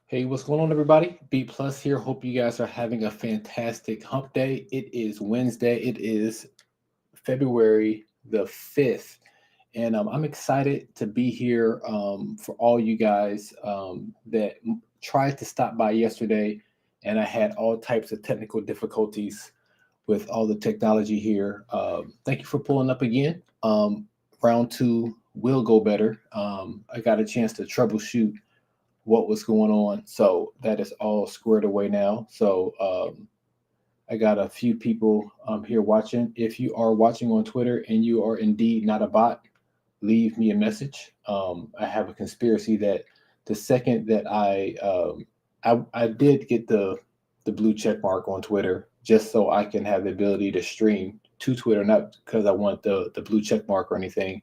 Hey, what's going on, everybody? B Plus here. Hope you guys are having a fantastic hump day. It is Wednesday. It is February the 5th. And I'm excited to be here for all you guys that tried to stop by yesterday. And I had all types of technical difficulties with all the technology here. Thank you for pulling up again. Round two will go better. I got a chance to troubleshoot what was going on. So that is all squared away now. So I got a few people here watching. If you are watching on Twitter and you are indeed not a bot, leave me a message. I have a conspiracy that the second that I did get the blue check mark on Twitter just so I can have the ability to stream to Twitter, not because I want the blue check mark or anything,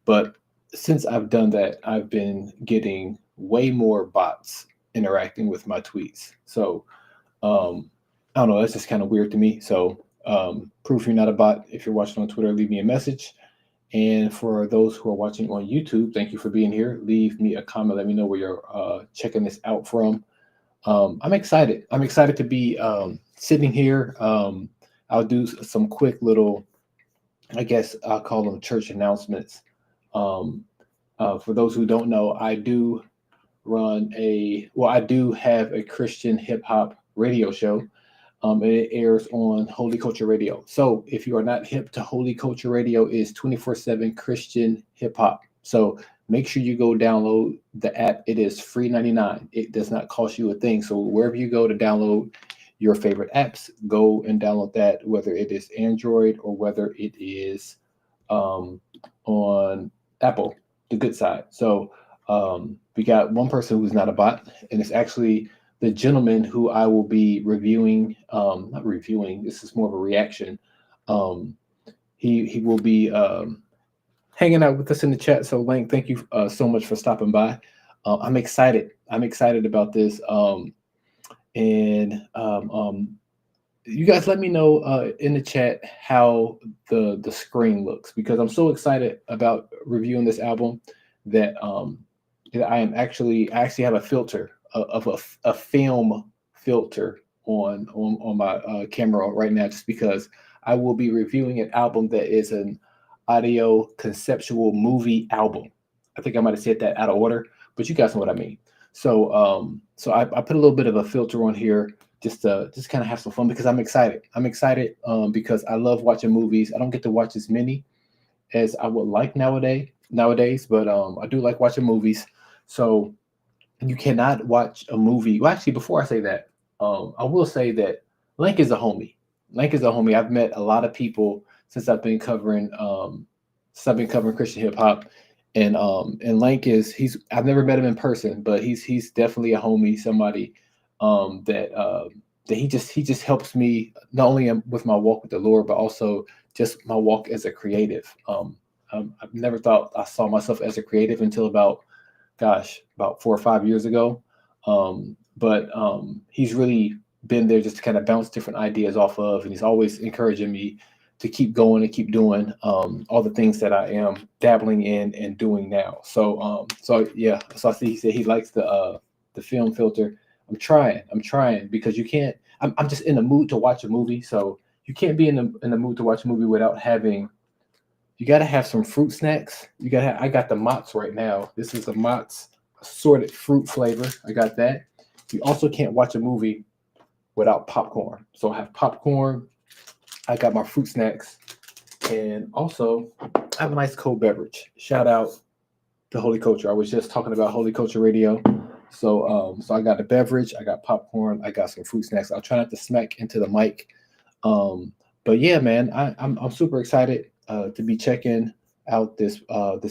but since I've done that, I've been getting way more bots interacting with my tweets. So I don't know, that's just kind of weird to me. So proof you're not a bot. If you're watching on Twitter, leave me a message. And for those who are watching on YouTube, thank you for being here. Leave me a comment. Let me know where you're checking this out from. I'm excited. I'm excited to be sitting here. I'll do some quick little, I guess I'll call them church announcements. Um, for those who don't know, I do have a Christian hip hop radio show. And it airs on Holy Culture Radio. So if you are not hip to Holy Culture Radio, is 24/7 Christian hip hop. So make sure you go download the app. It is free 99. It does not cost you a thing. So wherever you go to download your favorite apps, go and download that, whether it is Android or whether it is um, on Apple, the good side. So we got one person who's not a bot, and it's actually the gentleman who I will be reviewing. Not reviewing. This is more of a reaction. Um, he will be hanging out with us in the chat. So Lank, thank you so much for stopping by. I'm excited. I'm excited about this. And you guys let me know in the chat how the screen looks, because I'm so excited about reviewing this album that that I actually have a filter of a film filter on my camera right now, just because I will be reviewing an album that is an audio conceptual movie album. I think I might have said that out of order, but you guys know what I mean. So I put a little bit of a filter on here just to just kind of have some fun, because I'm excited. I'm excited because I love watching movies. I don't get to watch as many as I would like nowadays, but I do like watching movies. So you cannot watch a movie. Well, actually, before I say that, I will say that Lank is a homie. Lank is a homie. I've met a lot of people since I've been covering Christian hip hop, and Lank is he's I've never met him in person, but he's definitely a homie. Somebody that he just helps me not only with my walk with the Lord, but also just my walk as a creative. I've never thought I saw myself as a creative until about 4 or 5 years ago. But he's really been there just to kind of bounce different ideas off of, and he's always encouraging me to keep going and keep doing all the things that I am dabbling in and doing now. So yeah, so I see he said he likes the film filter. I'm trying because you can't. I'm just in the mood to watch a movie, so you can't be in the mood to watch a movie without having. You got to have some fruit snacks. I got the Mott's right now. This is a Mott's assorted fruit flavor. I got that. You also can't watch a movie without popcorn. So I have popcorn. I got my fruit snacks, and also I have a nice cold beverage. Shout out to Holy Culture. I was just talking about Holy Culture Radio. So I got a beverage. I got popcorn. I got some fruit snacks. I'll try not to smack into the mic. But yeah, man, I'm super excited to be checking out this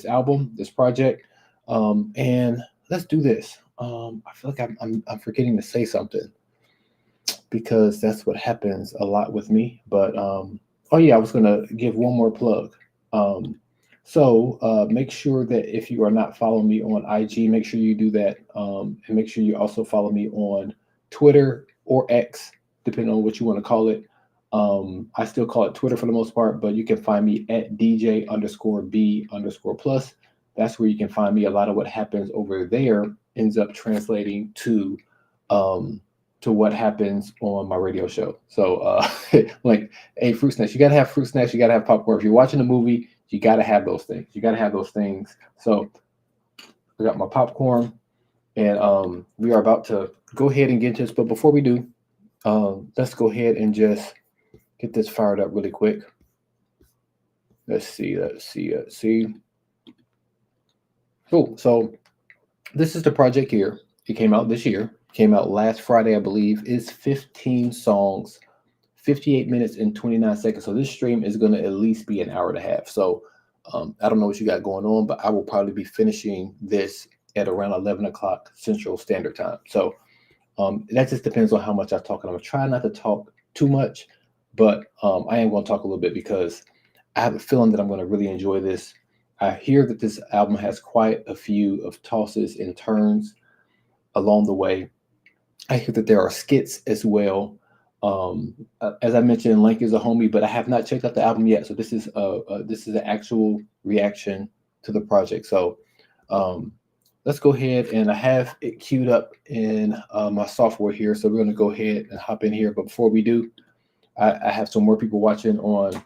album, this project, and let's do this. I feel like I'm forgetting to say something, because that's what happens a lot with me. But oh yeah, I was gonna give one more plug. Um, so make sure that if you are not following me on IG, make sure you do that, and make sure you also follow me on Twitter or X, depending on what you want to call it. I still call it Twitter for the most part, but you can find me at DJ_B_plus. That's where you can find me. A lot of what happens over there ends up translating to to what happens on my radio show. So like, hey, fruit snacks, you gotta have fruit snacks, you gotta have popcorn. If you're watching a movie, you gotta have those things. You gotta have those things. So I got my popcorn, and we are about to go ahead and get into this. But before we do, let's go ahead and just get this fired up really quick. Let's see. Cool. So this is the project here. It came out this year. Came out last Friday, I believe. It's 15 songs, 58 minutes and 29 seconds. So this stream is going to at least be an hour and a half. So I don't know what you got going on, but I will probably be finishing this at around 11 o'clock Central Standard Time. So that just depends on how much I talk. And I'm going to try not to talk too much, but I am going to talk a little bit because I have a feeling that I'm going to really enjoy this. I hear that this album has quite a few of tosses and turns along the way. I hear that there are skits as well. As I mentioned, Lank is a homie, but I have not checked out the album yet. So this is an actual reaction to the project. So let's go ahead, and I have it queued up in my software here. So we're going to go ahead and hop in here. But before we do, I have some more people watching on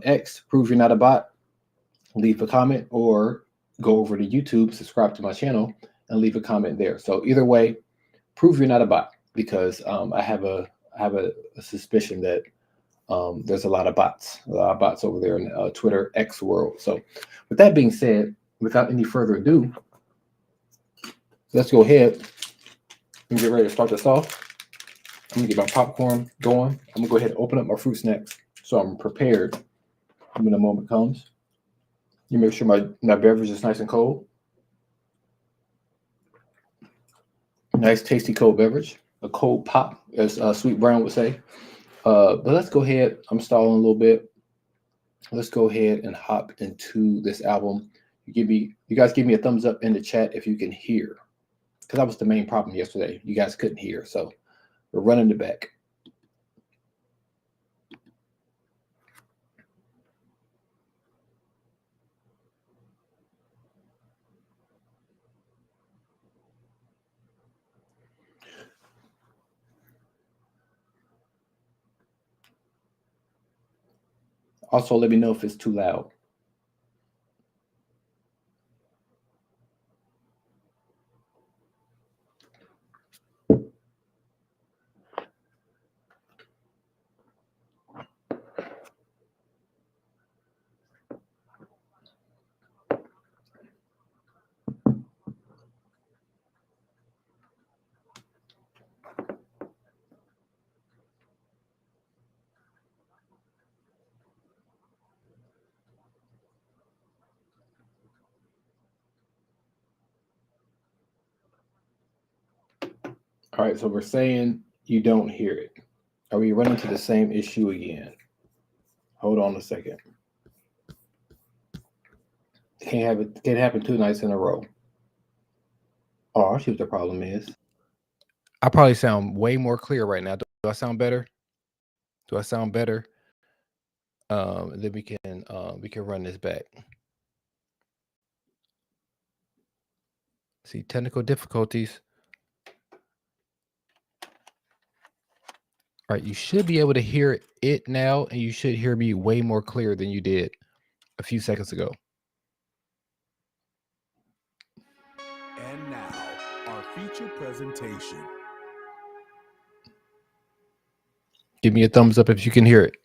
X. Prove you're not a bot. Leave a comment, or go over to YouTube, subscribe to my channel, and leave a comment there. So either way, prove you're not a bot, because I have a suspicion that there's a lot of bots over there in Twitter X world. So with that being said, without any further ado, let's go ahead and get ready to start this off. I'm gonna get my popcorn going. I'm gonna go ahead and open up my fruit snacks so I'm prepared when the moment comes. You make sure my beverage is nice and cold. Nice, tasty cold beverage. A cold pop, as Sweet Brown would say. But let's go ahead. I'm stalling a little bit. Let's go ahead and hop into this album. You guys give me a thumbs up in the chat if you can hear, because that was the main problem yesterday. You guys couldn't hear, so we're running it back. Also, let me know if it's too loud. All right, so we're saying you don't hear it. Are we running into the same issue again? Hold on a second. Can't happen 2 nights in a row. Oh, I see what the problem is. I probably sound way more clear right now. Do I sound better? Do I sound better? Then we can run this back. See, technical difficulties. All right, you should be able to hear it now, and you should hear me way more clear than you did a few seconds ago. And now, our feature presentation. Give me a thumbs up if you can hear it.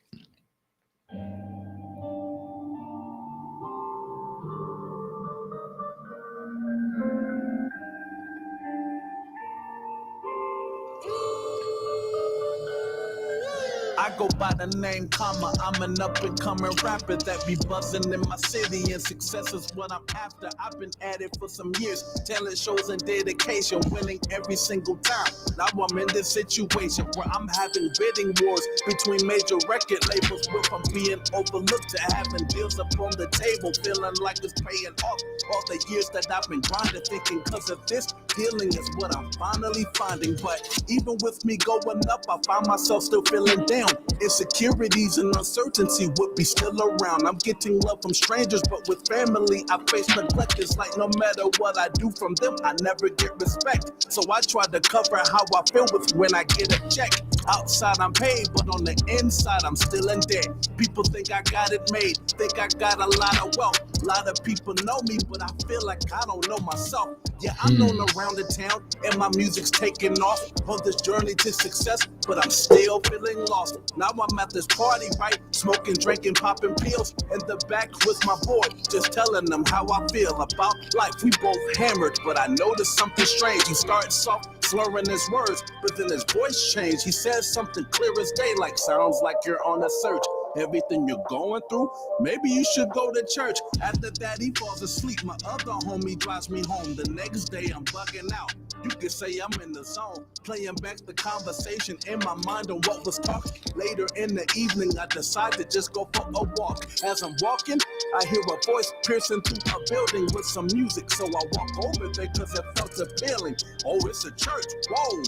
I go by the name Comma. I'm an up-and-coming rapper that be buzzing in my city, and success is what I'm after. I've been at it for some years, talent shows and dedication, winning every single time. Now I'm in this situation where I'm having bidding wars between major record labels, where from being overlooked to having deals up on the table, feeling like it's paying off all the years that I've been grinding, thinking cause of this Healing is what I'm finally finding. But even with me going up, I find myself still feeling down. Insecurities and uncertainty would be still around. I'm getting love from strangers, but with family, I face neglect. It's like no matter what I do from them, I never get respect. So I try to cover how I feel with when I get a check. Outside I'm paid, but on the inside I'm still in debt. People think I got it made, think I got a lot of wealth. A lot of people know me, but I feel like I don't know myself. Yeah, I'm known around the town, and my music's taking off on this journey to success, but I'm still feeling lost. Now I'm at this party, right? Smoking, drinking, popping pills. In the back with my boy, just telling them how I feel about life. We both hammered, but I noticed something strange. He started soft, slurring his words, but then his voice changed. He says something clear as day, like sounds like you're on a search. Everything you're going through, maybe you should go to church. After that, he falls asleep. My other homie drives me home. The next day, I'm bugging out. You could say I'm in the zone, playing back the conversation in my mind on what was talked. Later in the evening, I decide to just go for a walk. As I'm walking, I hear a voice piercing through a building with some music. So I walk over there because it felt appealing. Oh, it's a church. Whoa,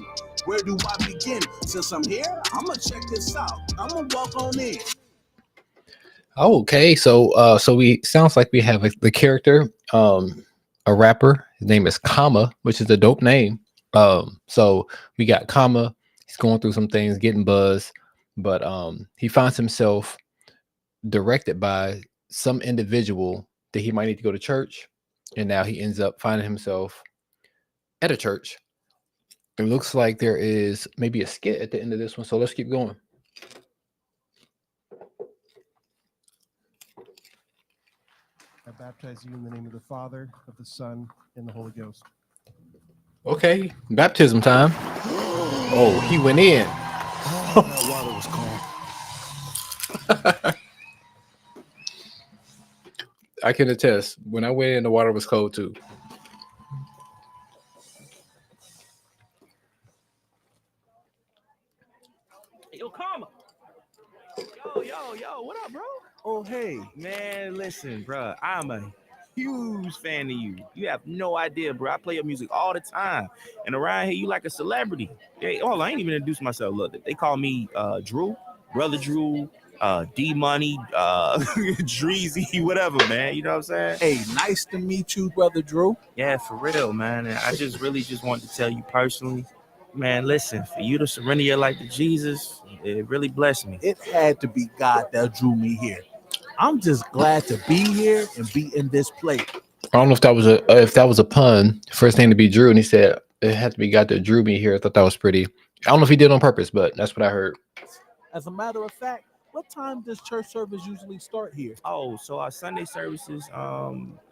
where do I begin? Since I'm here, I'ma check this out. I'ma walk on in. Okay, so we sounds like we have the character, a rapper. His name is Comma, which is a dope name. So we got Comma. He's going through some things, getting buzz, but he finds himself directed by some individual that he might need to go to church, and now he ends up finding himself at a church. It looks like there is maybe a skit at the end of this one, so let's keep going. I baptize you in the name of the Father, of the Son, and the Holy Ghost. Okay, baptism time. Oh, he went in. That water was cold. I can attest. When I went in, the water was cold too. Yo, Karma. Yo, what up, bro? Oh, hey. Man, listen, bro. I'm a huge fan of you. You have no idea, bro. I play your music all the time. And around here, you like a celebrity. Hey, I ain't even introduced myself. Look, they call me Drew, Brother Drew, D-Money, Dreezy, whatever, man. You know what I'm saying? Hey, nice to meet you, Brother Drew. Yeah, for real, man. And I just really wanted to tell you personally, man, listen, for you to surrender your life to Jesus, it really blessed me. It had to be God that drew me here. I'm just glad to be here and be in this place. I don't know if that was a pun. First name to be Drew, and he said it had to be God that drew me here. I thought that was pretty. I don't know if he did it on purpose, but that's what I heard. As a matter of fact, what time does church service usually start here? Oh, so our Sunday services,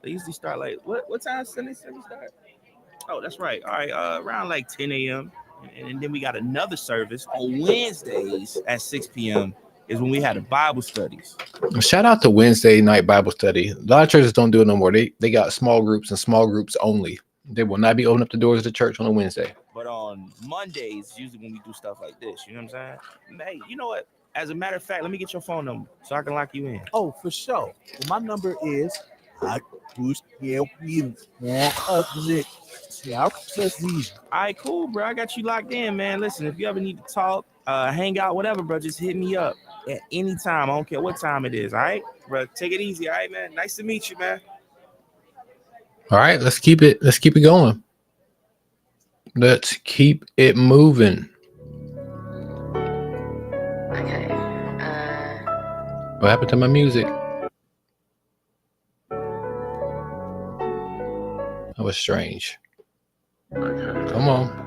they usually start like what time Sunday service start? Oh, that's right. All right, around like 10 a.m. And then we got another service on Wednesdays at 6 p.m. is when we had the Bible studies. Shout out to Wednesday night Bible study. A lot of churches don't do it no more. They got small groups and small groups only. They will not be opening up the doors of the church on a Wednesday. But on Mondays, usually when we do stuff like this, you know what I'm saying? Hey, you know what? As a matter of fact, let me get your phone number so I can lock you in. Oh, for sure. Well, my number is All right, cool, bro. I got you locked in, man. Listen, if you ever need to talk, hang out, whatever, bro, just hit me up at any time. I don't care what time it is. All right, bro. Take it easy. All right, man. Nice to meet you, man. All right, let's keep it going. Let's keep it moving. Okay. What happened to my music? That was strange. Okay. Come on.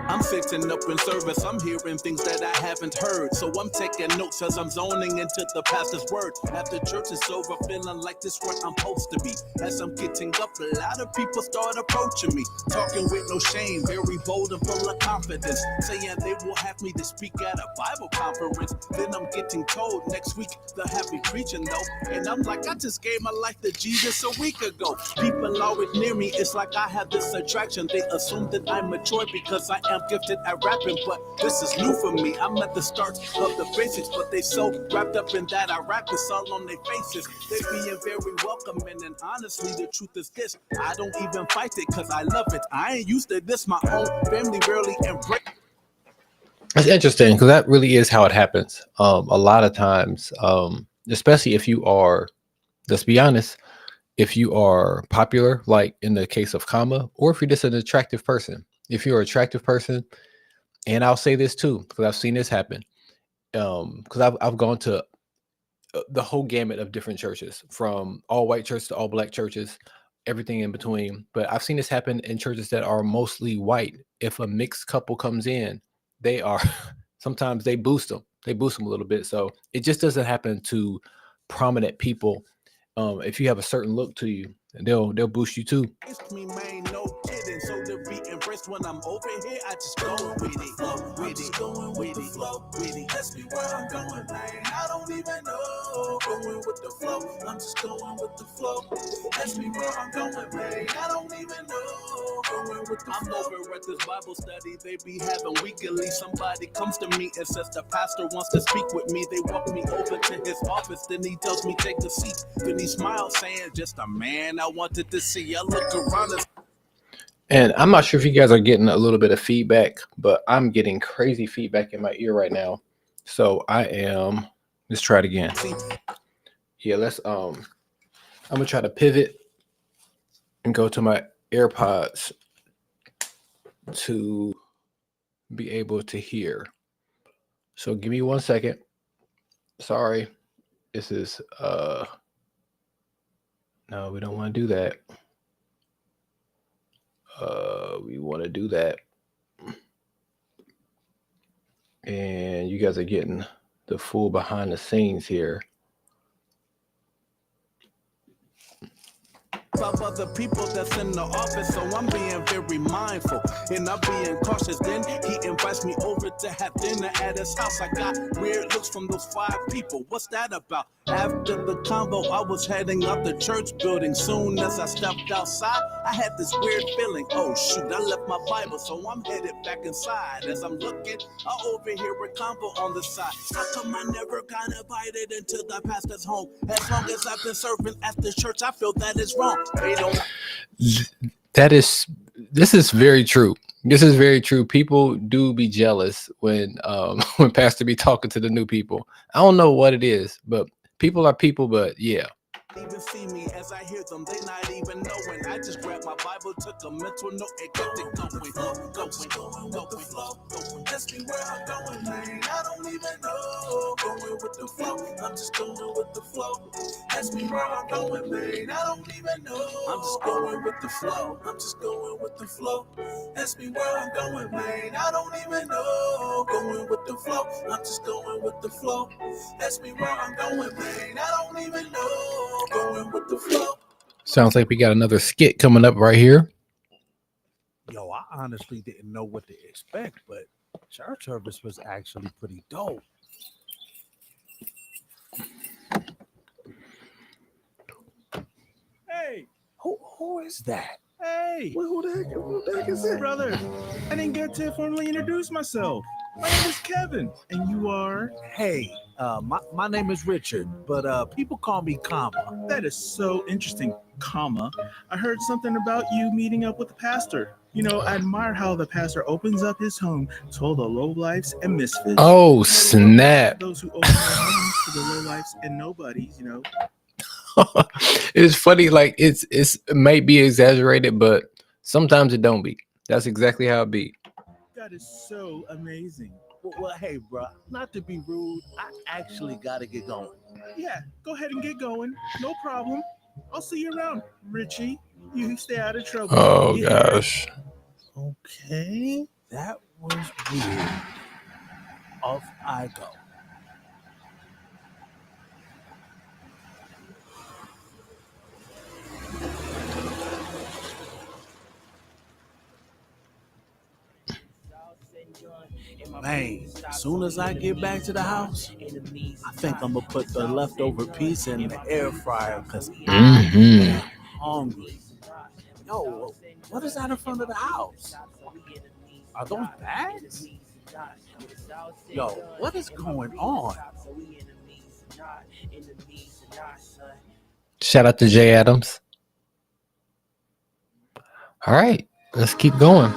I'm fixing up in service. I'm hearing things that I haven't heard. So I'm taking notes as I'm zoning into the pastor's word. After church is over, feeling like this where I'm supposed to be. As I'm getting up, a lot of people start approaching me. Talking with no shame, very bold and full of confidence. Saying they will have me to speak at a Bible conference. Then I'm getting told next week they'll have me preaching though. And I'm like, I just gave my life to Jesus a week ago. People always near me, it's like I have this attraction. They assume that I'm mature because I am gifted at rapping, but this is new for me. I'm at the start of the basics, but they so wrapped up in that I rap it's all on their faces. They being very welcoming, and honestly, the truth is this: I don't even fight it because I love it. I ain't used to this. My own family rarely embrace. It's interesting because that really is how it happens. A lot of times, especially if you are, let's be honest, if you are popular, like in the case of Comma, or if you're just an attractive person. If you're an attractive person, and I'll say this too, because I've seen this happen. Because I've gone to the whole gamut of different churches, from all white churches to all black churches, everything in between. But I've seen this happen in churches that are mostly white. If a mixed couple comes in, they are sometimes they boost them. They boost them a little bit. So it just doesn't happen to prominent people. If you have a certain look to you, they'll boost you too. Me, man, no kidding. So to be embraced when I'm over here, I just go with it, with it, going with the flow, with it. That's me where I'm going, man. I don't even know. Going with the flow, I'm just going with the flow. That's me where I'm going, man. I don't even know. Going with the flow. I'm over at this Bible study they be having weekly. Somebody comes to me and says the pastor wants to speak with me. They walk me over to his office, then he tells me take a seat. Then he smiles, saying, "Just a man I wanted to see." I look around and And I'm not sure if you guys are getting a little bit of feedback, but I'm getting crazy feedback in my ear right now. So let's try it again. Yeah, I'm gonna try to pivot and go to my AirPods to be able to hear. So give me 1 second. Sorry. This is no, we don't want to do that. We want to do that. And you guys are getting the full behind the scenes here. of other people that's in the office, so I'm being very mindful and I'm being cautious. Then he invites me over to have dinner at his house. I got weird looks from those 5 people. What's that about? After the combo, I was heading out the church building. Soon as I stepped outside, I had this weird feeling. Oh shoot, I left my Bible, so I'm headed back inside. As I'm looking, I overhear a combo on the side. How come I never got invited into the pastor's home? As long as I've been serving at the church, I feel that is wrong. This is very true. This is very true. People do be jealous when pastor be talking to the new people. I don't know what it is, but people are people. But yeah. Even see me as I hear them, they not even knowing. I just grabbed my Bible, took a mental note, and kept it going. That's me where I'm going, man. I don't even know. Going with the flow, I'm just going with the flow. That's me where I'm going, man. I don't even know. I'm just going with the flow. I'm just going with the flow. That's me where I'm going, man. I don't even know. Going with the flow, I'm just going with the flow. That's me where I'm going, man. I don't even know. Going with the flow. Sounds like we got another skit coming up right here. Yo, I honestly didn't know what to expect, but church service was actually pretty dope. Hey, Who is that? hey, Who the heck is it? brother. I didn't get to formally introduce myself. My name is Kevin, and you are? Hey, my name is Richard, but people call me Comma. That is so interesting, comma. I heard something about you meeting up with the pastor. You know, I admire how the pastor opens up his home to all the lowlifes and misfits. Oh, snap. Those who open their homes to the lowlifes and nobodies, you know. It's funny, like it might be exaggerated, but sometimes it don't be. That's exactly how it be. That is so amazing. Well, hey, bro, not to be rude, I actually got to get going. Yeah, go ahead and get going. No problem. I'll see you around, Richie. You stay out of trouble. Oh Yeah. gosh. Okay, that was weird. Off I go. Man, as soon as I get back to the house, I think I'm gonna put the leftover pizza in the air fryer because I'm hungry. Yo, what is that in front of the house? Are those bags? Yo, what is going on? Shout out to Jay Adams. All right, let's keep going.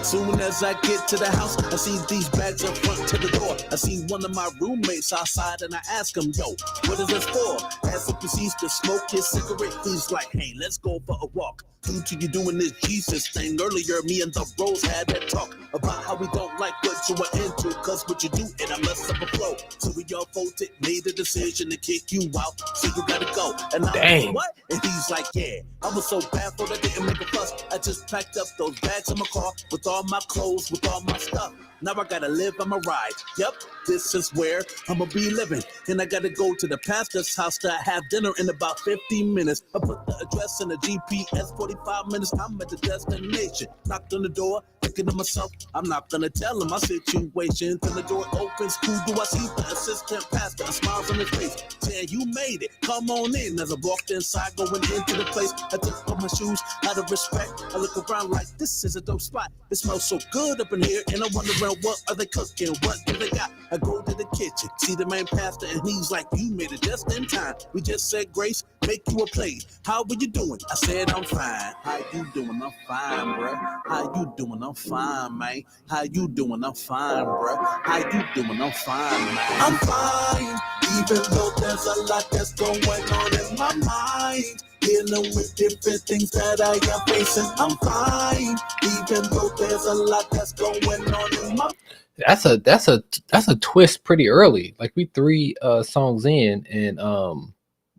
Soon as I get to the house, I see these bags up front to the door. I see one of my roommates outside and I ask him, yo, what is this for? As he proceeds to smoke his cigarette, he's like, hey, let's go for a walk. Due to you doing this Jesus thing, earlier me and the bros had that talk about how we don't like what you are into, cause what you do in a mess up a flow. So we all voted, made a decision to kick you out, so you gotta go. And I'm like, what? And he's like, yeah, I was so baffled I didn't make a fuss. I just packed up those bags in my car with all my clothes, with all my stuff. Now I gotta live on my ride. Yep, this is where I'ma be living. And I gotta go to the pastor's house to have dinner in about 15 minutes. I put the address in the GPS, 45 minutes, I'm at the destination. Knocked on the door, thinking to myself, I'm not gonna tell him my situation. Till the door opens, who do I see? The assistant pastor, a smile on his face, saying, you made it, come on in. As I walked inside, going into the place, I took off my shoes, out of respect. I look around like, this is a dope spot. It smells so good up in here, and I'm wondering, what are they cooking? What do they got? I go to the kitchen, see the main pastor, and he's like, you made it just in time. We just said grace, make you a plate. How are you doing? I said, I'm fine. How you doing? I'm fine, bro. How you doing? I'm fine, man. How you doing? I'm fine, bro. How you doing? I'm fine, man. I'm fine, even though there's a lot that's going on in my mind. Dealing with different things that I am facing. I'm fine, even though there's a lot that's going on in my. That's a twist pretty early. Like we 3 songs in, and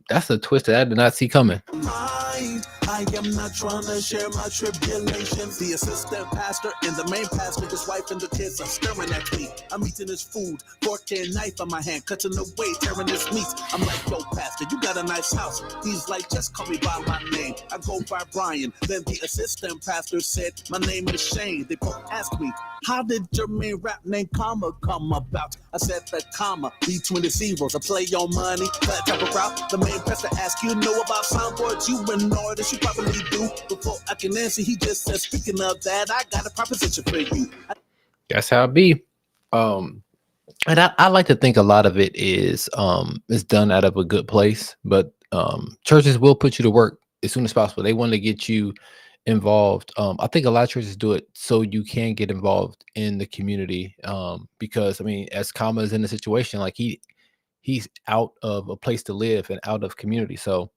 that's a twist that I did not see coming. I am not trying to share my tribulations. The assistant pastor and the main pastor, his wife and the kids are staring at me. I'm eating his food, fork and knife on my hand, cutting away, tearing his meat. I'm like, yo, pastor, you got a nice house. He's like, just call me by my name. I go by Brian. Then the assistant pastor said, my name is Shane. They both asked me, how did your main rap name Comma come about? I said the comma between the zeros. I play on money, that type of route. The main pastor asked, you know about soundboards? You an artist, you probably do. Before I can answer, he just said, speaking of that, I got a proposition for you. That's how it be. And I like to think a lot of it is done out of a good place, but churches will put you to work as soon as possible. They want to get you involved. I think a lot of churches do it so you can get involved in the community. Because I mean, as Kama is in the situation, like he's out of a place to live and out of community. So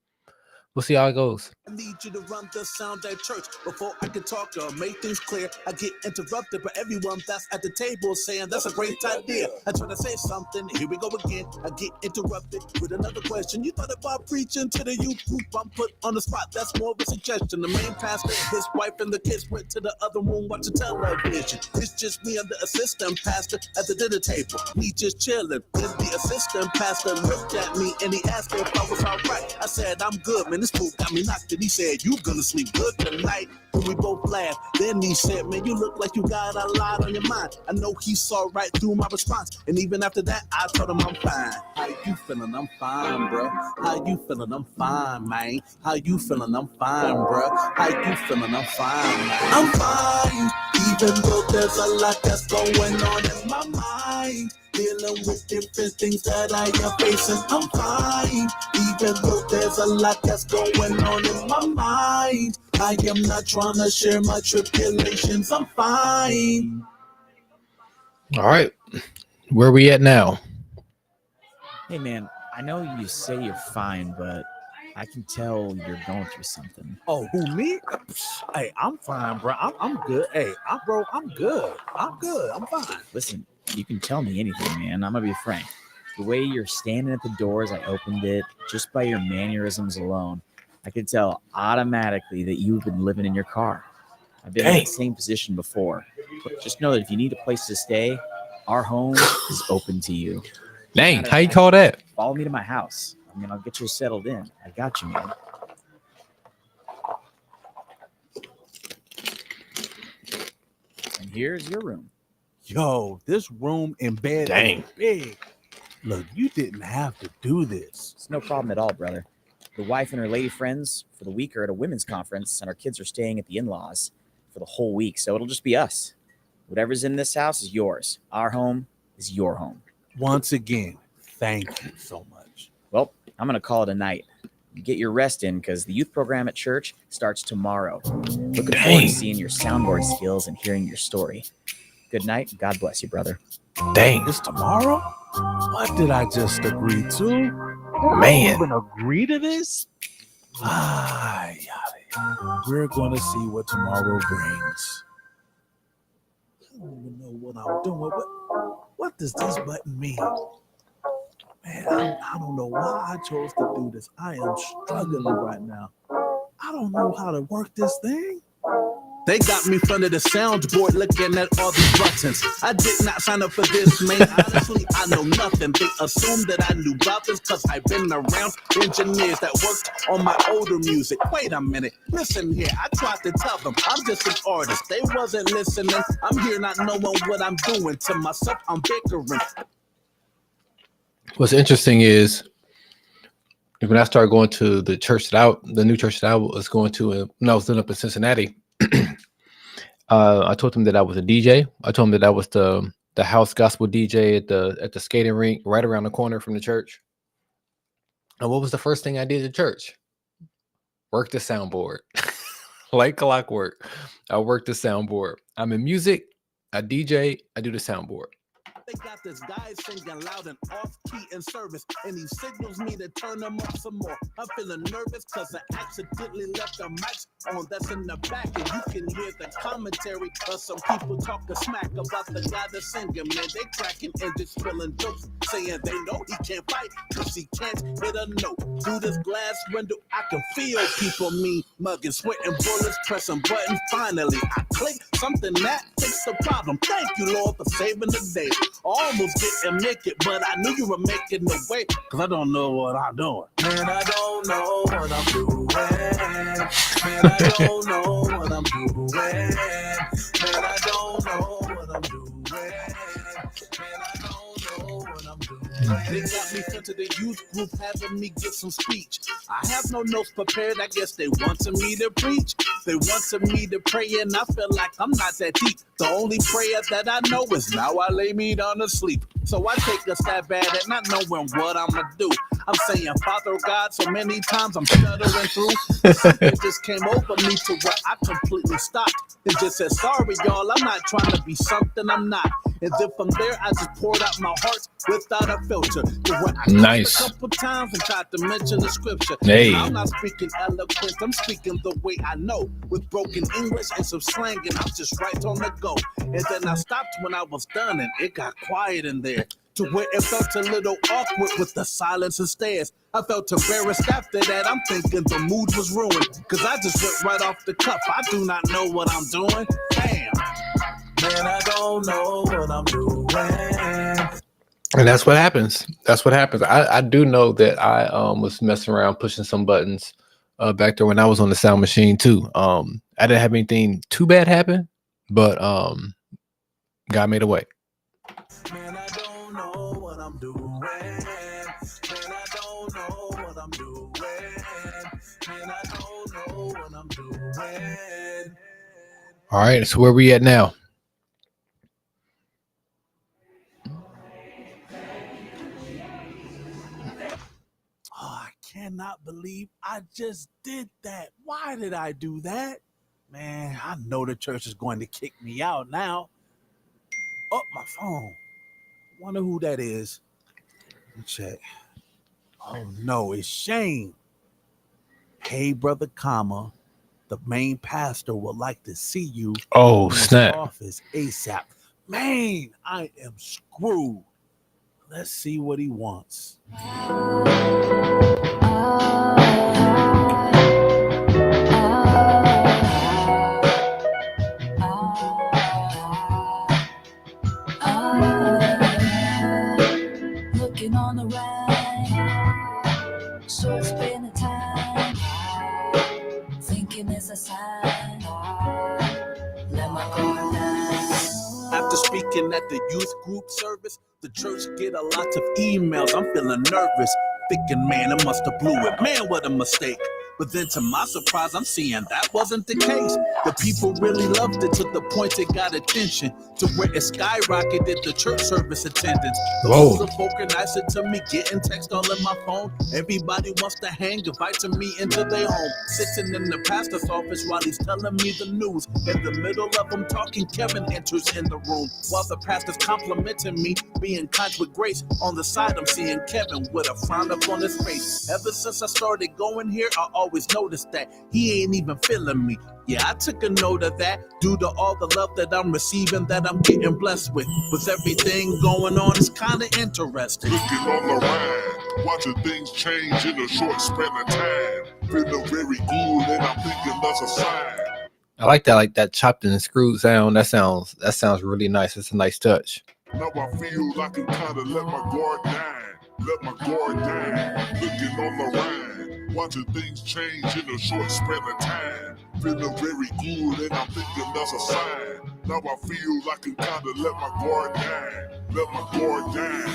we'll see how it goes. I need you to run the sound at church. Before I can talk or make things clear, I get interrupted by everyone that's at the table saying that's a great idea. I try to say something, here we go again. I get interrupted with another question. You thought about preaching to the youth group? I'm put on the spot, that's more of a suggestion. The main pastor, his wife and the kids went to the other room watching television. It's just me and the assistant pastor at the dinner table. Me just chilling. Then the assistant pastor looked at me and he asked me if I was alright. I said, I'm good, man. This fool got me knocked. And he said, you gonna sleep good tonight. And we both laughed. Then he said, man, you look like you got a lot on your mind. I know he saw right through my response. And even after that, I told him I'm fine. How you feeling? I'm fine, bro. How you feeling? I'm fine, man. How you feeling? I'm fine, bro. How you feeling? I'm fine, man. I'm fine, even though there's a lot that's going on in my mind. Dealing with different things that I am facing. I'm fine, even though there's a lot that's going on in my mind. I am not trying to share my tribulations. I'm fine. All right, where we at now? Hey man, I know you say you're fine, but I can tell you're going through something. Oh, who, me? Hey, I'm fine, bro. I'm good. Hey, I'm good. I'm good. I'm fine. Listen, you can tell me anything, man. I'm gonna be frank. The way you're standing at the door as I opened it, just by your mannerisms alone, I could tell automatically that you've been living in your car. I've been in the same position before. But just know that if you need a place to stay, our home is open to you. Dang, how you call that? Follow me to my house. I mean, I'll get you settled in. I got you, man. And here's your room. Yo, this room and bed is big. Look, you didn't have to do this. It's no problem at all, brother. The wife and her lady friends for the week are at a women's conference, and our kids are staying at the in-laws for the whole week. So it'll just be us. Whatever's in this house is yours. Our home is your home. Once again, thank you so much. Well, I'm going to call it a night. You get your rest in because the youth program at church starts tomorrow. Looking forward to seeing your soundboard skills and hearing your story. Good night. God bless you, brother. Dang. It's tomorrow? What did I just agree to? Man. Even agree to this? We're going to see what tomorrow brings. I don't even know what I'm doing. What does this button mean? Man, I don't know why I chose to do this. I am struggling right now. I don't know how to work this thing. They got me in front of the soundboard looking at all these buttons. I did not sign up for this, man. Honestly, I know nothing. They assumed that I knew about this because I've been around engineers that worked on my older music. Wait a minute. Listen here. I tried to tell them I'm just an artist. They wasn't listening. I'm here not knowing what I'm doing. To myself, I'm bickering. What's interesting is when I started going to the church the new church that I was going to when I was living up in Cincinnati, I told them that I was a DJ. I told them that I was the house gospel DJ at the skating rink right around the corner from the church. And what was the first thing I did at church? Work the soundboard. Like clockwork. I worked the soundboard. I'm in music, I DJ, I do the soundboard. They got this guy singing loud and off key in service, and he signals me to turn them up some more. I'm feeling nervous because I accidentally left the mics on that's in the back, and you can hear the commentary of some people talking smack about the guy that's singing. Man, they cracking and just spilling jokes, saying they know he can't fight because he can't hit a note. Through this glass window, I can feel people mean mugging, sweating bullets, pressing buttons. Finally, I click something that fixed the problem. Thank you, Lord, for saving the day. Almost didn't make it, but I knew you were making the way, because I don't know what I'm doing. Man, I don't know what I'm doing. Man, I don't know what I'm doing. Man, I don't know what I'm doing. Man, I don't know what I'm doing. They got me sent to the youth group having me give some speech. I have no notes prepared, I guess they wanted me to preach. They wanted me to pray, and I feel like I'm not that deep. The only prayer that I know is now I lay me down to sleep. So I take a stab at it, not knowing what I'ma do. I'm saying, Father God, so many times I'm stuttering through. Something just came over me to where I completely stopped. It just said, sorry, y'all, I'm not trying to be something I'm not. And then from there, I just poured out my heart without a filter. To where I Nice. a couple times and tried to mention the scripture. Hey. I'm not speaking eloquent, I'm speaking the way I know. With broken English and some slang, and I'm just right on the go. And then I stopped when I was done, and it got quiet in there. To where it felt a little awkward with the silence and stares. I felt embarrassed after that. I'm thinking the mood was ruined, cause I just went right off the cuff. I do not know what I'm doing. Damn. Man, I don't know what I'm doing. And that's what happens. That's what happens. I do know that I was messing around pushing some buttons back there when I was on the sound machine too. I didn't have anything too bad happen, but God made a way. Man, I don't know what I'm doing. Man, I don't know what I'm doing. Man, I don't know what I'm doing. All right, so where we at now? Oh, I cannot believe I just did that. Why did I do that? Man, I know the church is going to kick me out now. Oh, my phone. Wonder who that is. Let me check. Oh, no, it's Shane. Hey, brother, comma. The main pastor would like to see you Oh, in his snap. office ASAP. Man, I am screwed. Let's see what he wants. Looking on the right, so spend the time thinking it's a sign. Let my guard down. After speaking at the youth group service, the church get a lot of emails. I'm feeling nervous. thinking, man, I must have blew it. Man, what a mistake. But then to my surprise, I'm seeing that wasn't the case. The people really loved it to the point it got attention, to where it skyrocketed the church service attendance. The Whoa. older folk are nicer to me, getting text all in my phone. Everybody wants to hang, inviting me into their home. Sitting in the pastor's office while he's telling me the news. In the middle of them talking, Kevin enters in the room. While the pastor's complimenting me, being kind with grace. On the side, I'm seeing Kevin with a frown up on his face. Ever since I started going here, I always noticed that he ain't even feeling me. Yeah, I took a note of that due to all the love that I'm receiving, that I'm getting blessed with. With everything going on, it's kind of interesting. Looking on the ride, watching things change in a short span of time. Feeling very good, and I'm thinking that's a sign. I like that chopped and screwed sound. That sounds really nice. It's a nice touch. Now I feel I can kind of let my guard down. Let my guard down. Looking on the ride, watching things change in a short span of time. Feeling very good, and I'm thinking that's a sign. Now I feel I can kind of let my guard down. Let my guard down.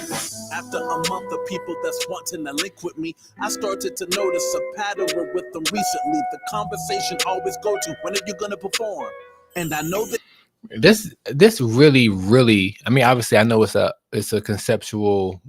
After a month of people that's wanting to link with me, I started to notice a pattern with them recently. The conversation always go to, when are you gonna perform? And I know that This really, I mean, obviously I know it's a conceptual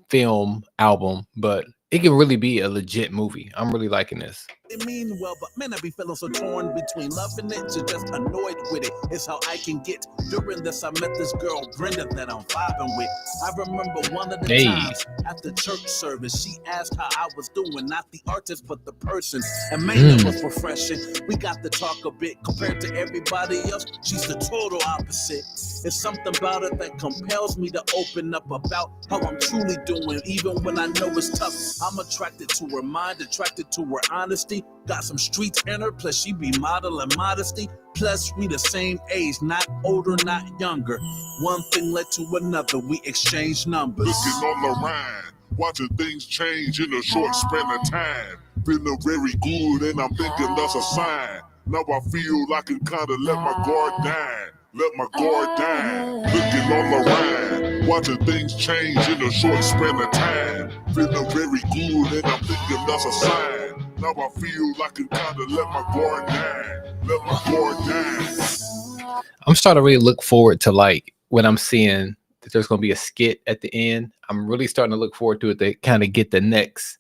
film album, but it can really be a legit movie. I'm really liking this. it mean well, but man, I be feeling so torn between loving it to just annoyed with it. It's how I can get. During this, I met this girl, Brenda, that I'm vibing with. I remember one of the times at the church service, she asked how I was doing, not the artist, but the person. And man, it was refreshing. We got to talk a bit. Compared to everybody else, she's the total opposite. It's something about it that compels me to open up about how I'm truly doing, even when I know it's tough. I'm attracted to her mind, attracted to her honesty. Got some streets in her, plus she be modeling modesty. Plus we the same age, not older, not younger. One thing led to another, we exchanged numbers. Looking on the ride, watching things change in a short span of time. Feeling very good, and I'm thinking that's a sign. Now I feel I can kinda let my guard down. Let my guard down. Looking on the ride, watching things change in a short span of time. Feeling very good, and I'm thinking that's a sign. Now I feel I can kinda let my guard down. Let my guard down. I'm starting to really look forward to, like, when I'm seeing that there's going to be a skit at the end. I'm really starting to look forward to it to kind of get the next,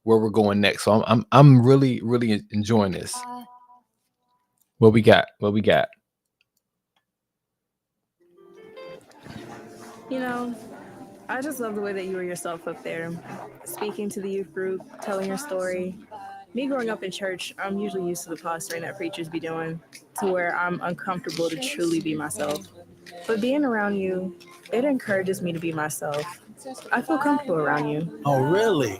where we're going next. So I'm really enjoying this. What we got? You know, I just love the way that you were yourself up there, speaking to the youth group, telling your story. Me growing up in church, I'm usually used to the posturing that preachers be doing, to where I'm uncomfortable to truly be myself. But being around you, it encourages me to be myself. I feel comfortable around you. Oh, really?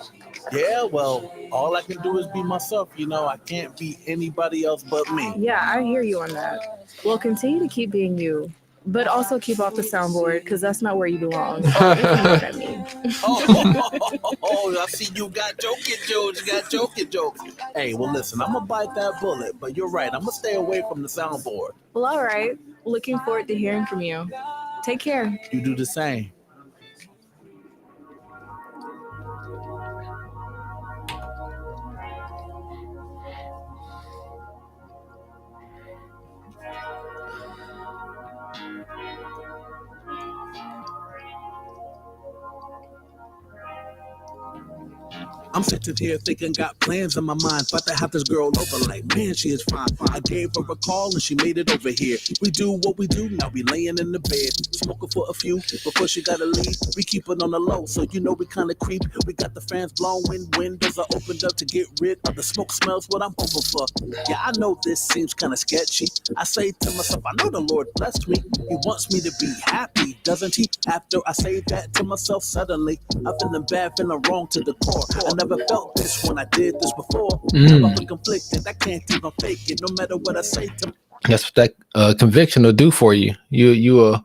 Yeah, well, all I can do is be myself. You know, I can't be anybody else but me. Yeah, I hear you on that. Well, continue to keep being you, but also keep off the soundboard, because that's not where you belong. If you know what I mean. Oh, I see you got joking jokes. Hey, well, listen, I'm going to bite that bullet, but you're right. I'm going to stay away from the soundboard. Well, all right. Looking forward to hearing from you. Take care. You do the same. I'm sitting here thinking, got plans in my mind. About to have this girl over, like, man, she is fine. I gave her a call and she made it over here. We do what we do, now we laying in the bed, smoking for a few before she gotta leave. We keep it on the low, so you know we kinda creep. We got the fans blowing, windows are opened up to get rid of the smoke. Smells what I'm hoping for. Yeah, I know this seems kinda sketchy. I say to myself, I know the Lord blessed me. He wants me to be happy, doesn't he? After I say that to myself, suddenly I'm feeling bad, feeling wrong to the core. I never felt this when I did this before. I'm conflicted, I can't even fake it, no matter what I say to. That's what that conviction will do for you. You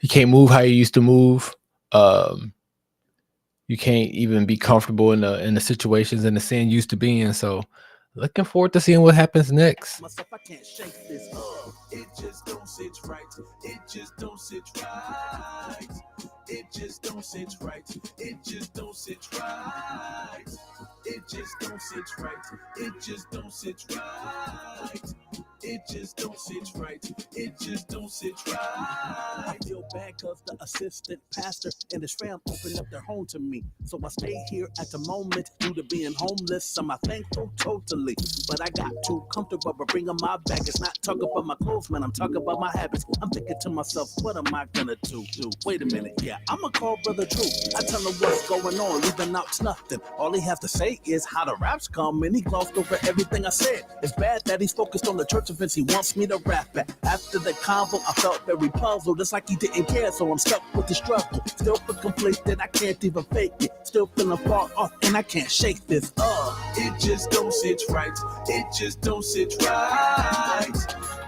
can't move how you used to move. You can't even be comfortable in the situations and the sin you used to be in. So Looking forward to seeing what happens next. Myself, I can't shake this. It just don't sit right. It just don't sit right. It just don't sit right. It just don't sit right. It just don't sit right. It just don't sit right. It just don't sit right. It just don't sit right. I feel bad cause the assistant pastor and his fam opened up their home to me. So I stay here at the moment due to being homeless. Am I thankful? Totally. But I got too comfortable by bringing my bag. It's not talking about my clothes, man. I'm talking about my habits. I'm thinking to myself, what am I gonna do? Wait a minute. Yeah, I'ma call Brother Drew. I tell him what's going on, leaving out nothing. All he has to say is how the raps come, and he glossed over everything I said. It's bad that he's focused on the church events he wants me to rap at. After the convo, I felt very puzzled. It's like he didn't care, so I'm stuck with the struggle. Still feel conflicted, I can't even fake it. Still feeling far off, and I can't shake this. It just don't sit right. It just don't sit right.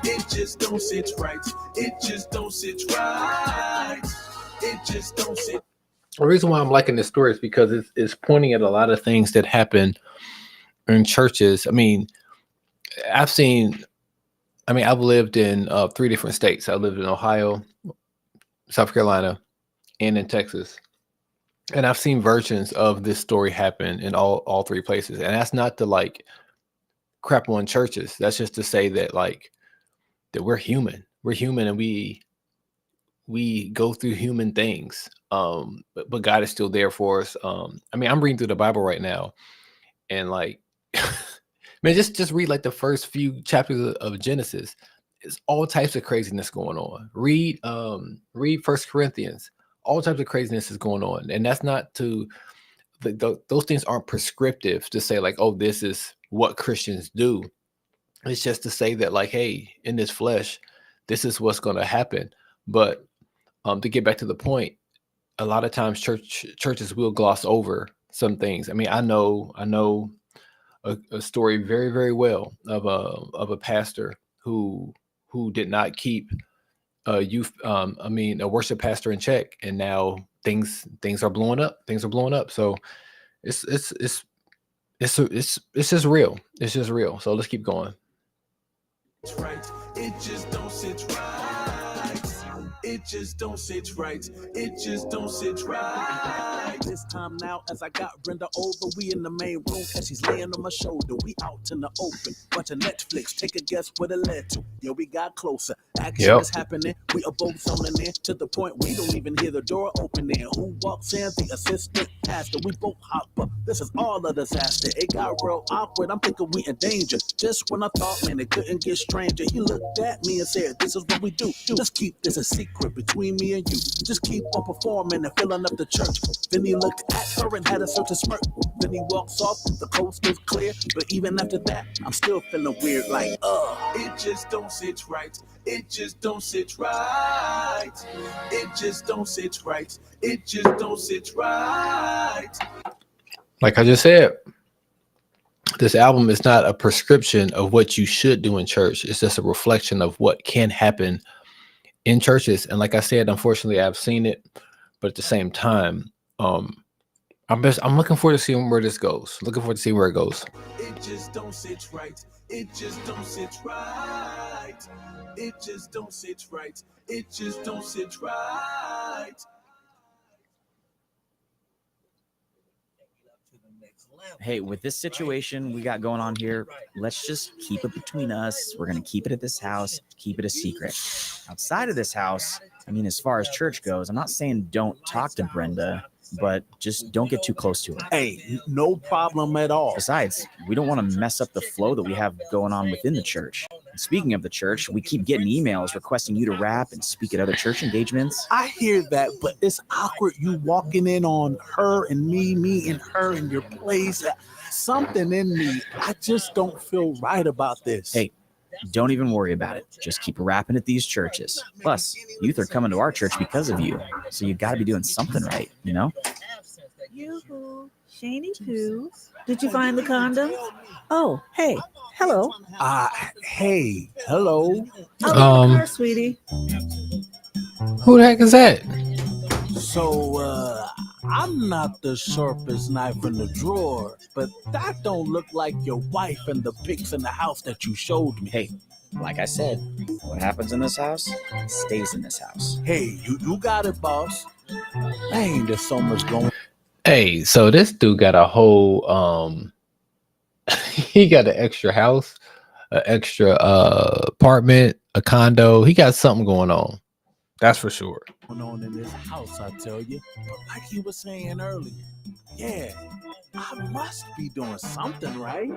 It just don't sit right. It just don't sit right. It just don't sit. The reason why I'm liking this story is because it's pointing at a lot of things that happen in churches. I mean, I've lived in 3 different states. I lived in Ohio, South Carolina, and in Texas. And I've seen versions of this story happen in all 3 places. And that's not to like crap on churches. That's just to say that that we're human. We're human, and we go through human things. But God is still there for us. I'm reading through the Bible right now, and man, just read the first few chapters of Genesis. It's all types of craziness going on. Read 1 Corinthians. All types of craziness is going on, and that's not to those things aren't prescriptive to say oh, this is what Christians do. It's just to say that hey, in this flesh, this is what's going to happen. But to get back to the point, a lot of times churches will gloss over some things. I know a story very, very well of a pastor who did not keep a worship pastor in check, and now things are blowing up. Things are blowing up. So it's just real. It's just real. So let's keep going. Right. It just don't sit right. It just don't sit right. It just don't sit right. This time now, as I got Brenda over, we in the main room, and she's laying on my shoulder. We out in the open, watching Netflix. Take a guess what it led to. Yeah, we got closer. Action is happening. We are both zoning in to the point we don't even hear the door opening. Who walks in? The assistant pastor. We both hop up. This is all a disaster. It got real awkward. I'm thinking we in danger. Just when I thought, man, it couldn't get stranger, he looked at me and said, "This is what we do. Just keep this a secret between me and you. Just keep on performing and filling up the church." Then he looked at her and had a certain smirk. Then he walks off. The coast was clear, but even after that, I'm still feeling weird. It just don't sit right. It just don't sit right. It just don't sit right. It just don't sit right. Like I just said, this album is not a prescription of what you should do in church. It's just a reflection of what can happen in churches. And like I said, unfortunately, I've seen it, but at the same time, I'm looking forward to seeing where this goes. Looking forward to seeing where it goes. It just don't sit right. It just don't sit right. It just don't sit right. It just don't sit right. Hey, with this situation we got going on here, let's just keep it between us. We're going to keep it at this house, keep it a secret. Outside of this house, as far as church goes, I'm not saying don't talk to Brenda, but just don't get too close to her. Hey, no problem at all. Besides, we don't want to mess up the flow that we have going on within the church. And speaking of the church, we keep getting emails requesting you to rap and speak at other church engagements. I hear that, but it's awkward you walking in on her and me and her in your place. Something in me, I just don't feel right about this. Hey, don't even worry about it. Just keep rapping at these churches. Plus, youth are coming to our church because of you. So you got to be doing something right, Yoo-hoo, Shani Poo. Did you find the condom? Oh, hey, hello. Hey, hello. I'll be in the car, sweetie. Who the heck is that? So, I'm not the sharpest knife in the drawer, but that don't look like your wife and the pics in the house that you showed me. Hey, like I said, what happens in this house stays in this house. Hey, you got it, boss. Dang, there's so much going. Hey, so this dude got a whole he got an extra house, an extra apartment, a condo. He got something going on. That's for sure. On in this house, I tell you. But like he was saying earlier, yeah, I must be doing something right.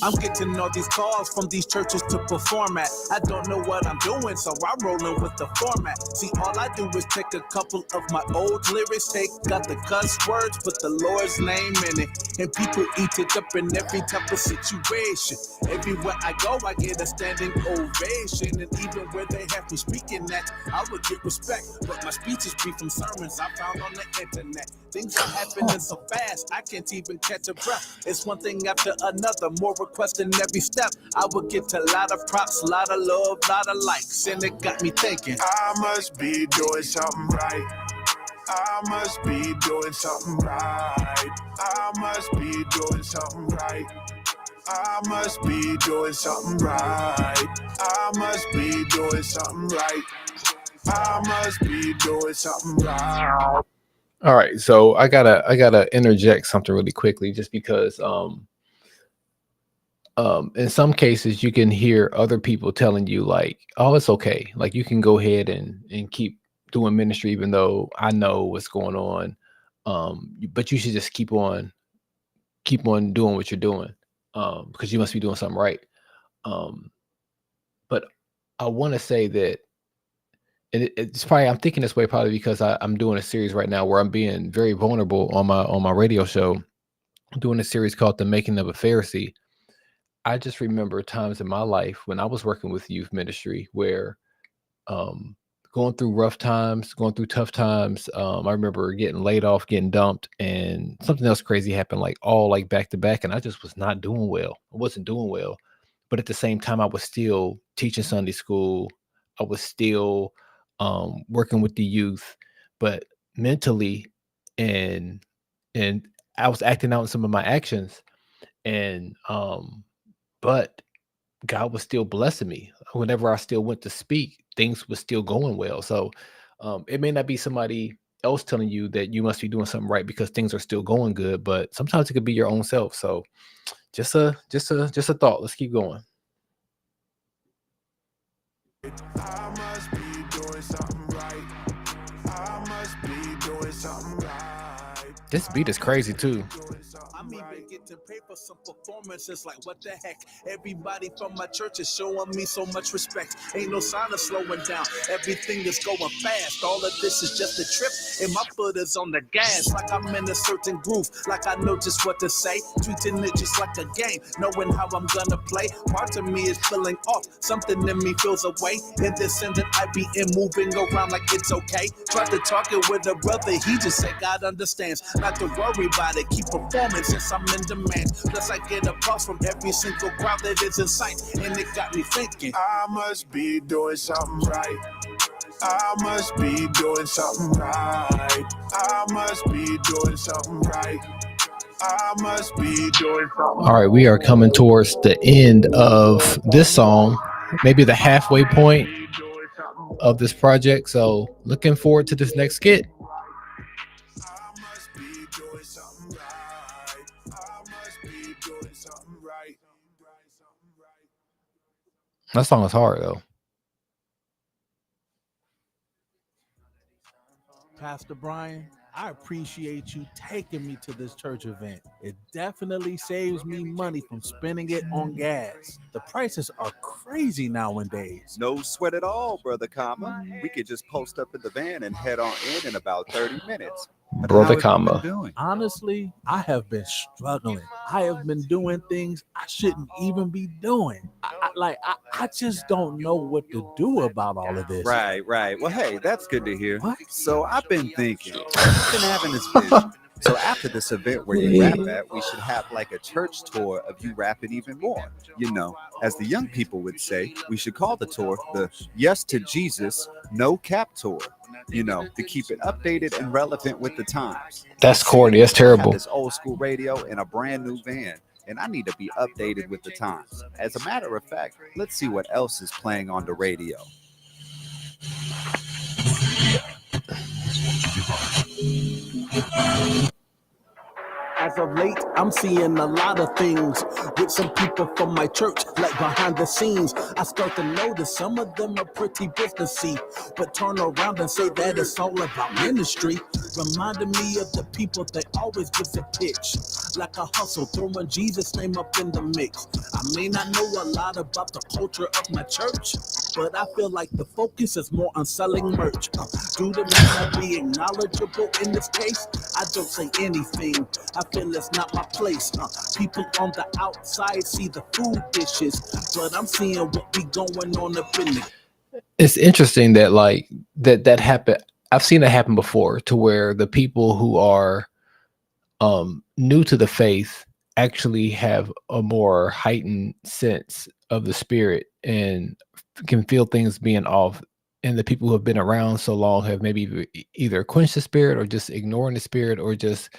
I'm getting all these calls from these churches to perform at. I don't know what I'm doing, so I'm rolling with the format. See, all I do is take a couple of my old lyrics, take got the cuss words, put the Lord's name in it, and people eat it up in every type of situation. Everywhere I go, I get a standing ovation, and even where they have me speaking at, I would get respect. But my speeches be from sermons I found on the internet. Things are happening so fast, I can't even catch a breath. It's one thing after another, more requests in every step. I would get a lot of props, lot of love, lot of likes, and it got me thinking, I must be doing something right. I must be doing something right. I must be doing something right. I must be doing something right. I must be doing something right. I must be doing something right. All right, so I gotta interject something really quickly, just because in some cases you can hear other people telling you like, oh, it's okay, like you can go ahead and keep doing ministry even though I know what's going on, but you should just keep on doing what you're doing, because you must be doing something right. But I want to say that, and it's probably, I'm thinking this way probably because I'm doing a series right now where I'm being very vulnerable on my radio show. I'm doing a series called The Making of a Pharisee. I just remember times in my life when I was working with youth ministry where um, going through rough times, going through tough times. I remember getting laid off, getting dumped, and something else crazy happened, like all like back to back, and I just was not doing well. I wasn't doing well, but at the same time, I was still teaching Sunday school. I was still working with the youth, but mentally, and and I was acting out in some of my actions, and but God was still blessing me. Whenever I still went to speak, things was still going well. So it may not be somebody else telling you that you must be doing something right because things are still going good, but sometimes it could be your own self. So just a thought. Let's keep going. I must be doing something right. I must be doing something right. This beat is crazy too. I'm even getting paid for some performances, like what the heck? Everybody from my church is showing me so much respect. Ain't no sign of slowing down. Everything is going fast. All of this is just a trip, and my foot is on the gas, like I'm in a certain groove, like I know just what to say. Treating it just like a game, knowing how I'm gonna play. Part of me is feeling off, something in me feels away. In this end that I be in, moving around like it's okay. Tried to talk it with a brother, he just said God understands. Not to worry about it, keep performing since I'm in demand. Plus I get applause from every single crowd that is in sight, and it got me thinking, I must be doing something right. I must be doing something right. I must be doing something right. I must be doing something. All right, we are coming towards the end of this song, maybe the halfway point of this project. So looking forward to this next skit. I must be doing something right. I must be doing something right. That song is hard though. Pastor Brian, I appreciate you taking me to this church event. It definitely saves me money from spending it on gas. The prices are crazy nowadays. No sweat at all, Brother Comma. We could just post up in the van and head on in about 30 minutes. But Brother how have you Comma. been doing? Honestly, I have been struggling. I have been doing things I shouldn't even be doing. I just don't know what to do about all of this. Right. Well, hey, that's good to hear. What? So I've been thinking, I've been having this vision. So after this event where you rap at, we should have like a church tour of you rapping even more. You know, as the young people would say, we should call the tour the Yes to Jesus, No Cap Tour. You know, to keep it updated and relevant with the times. That's See, corny. That's I have terrible. this old school radio in a brand new van, and I need to be updated with the times. As a matter of fact, let's see what else is playing on the radio. As of late, I'm seeing a lot of things with some people from my church, like behind the scenes. I start to notice some of them are pretty businessy, but turn around and say that it's all about ministry. Reminding me of the people that always give a pitch, like a hustle, throwing Jesus' name up in the mix. I may not know a lot about the culture of my church, but I feel like the focus is more on selling merch. Due to me not being knowledgeable in this case, I don't say anything. I feel it's not my place. People on the outside see the food dishes, but I'm seeing what be going on up in the. It's interesting that like that happened. I've seen it happen before, to where the people who are new to the faith actually have a more heightened sense of the spirit and can feel things being off. And the people who have been around so long have maybe either quenched the spirit, or just ignoring the spirit, or just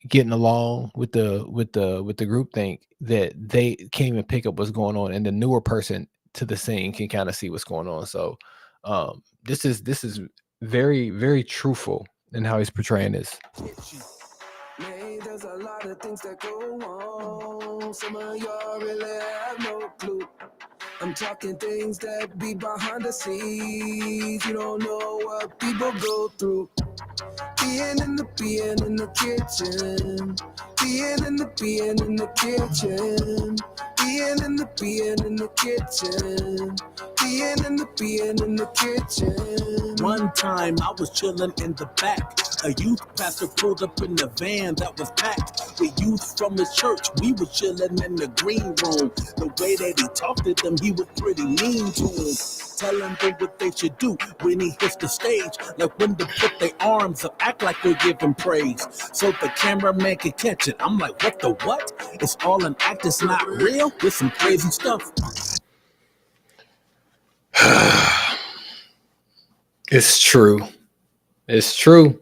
getting along with the group think, that they can't even pick up what's going on, and the newer person to the scene can kind of see what's going on. So this is very, very truthful in how he's portraying this. Man, there's a lot of things that go on. Some of y'all really have no clue. I'm talking things that be behind the scenes. You don't know what people go through. Being in the kitchen. Being in the kitchen. Being in the kitchen. Being in the kitchen. One time I was chilling in the back. A youth pastor pulled up in the van that was packed with youth from his church. We were chilling in the green room. The way that he talked to them, he was pretty mean to them, telling them what they should do when he hits the stage. Like when to put their arms up, act like they're giving praise, so the cameraman can catch it. I'm like, what the what? It's all an act, it's not real? It's some crazy stuff. It's true. It's true.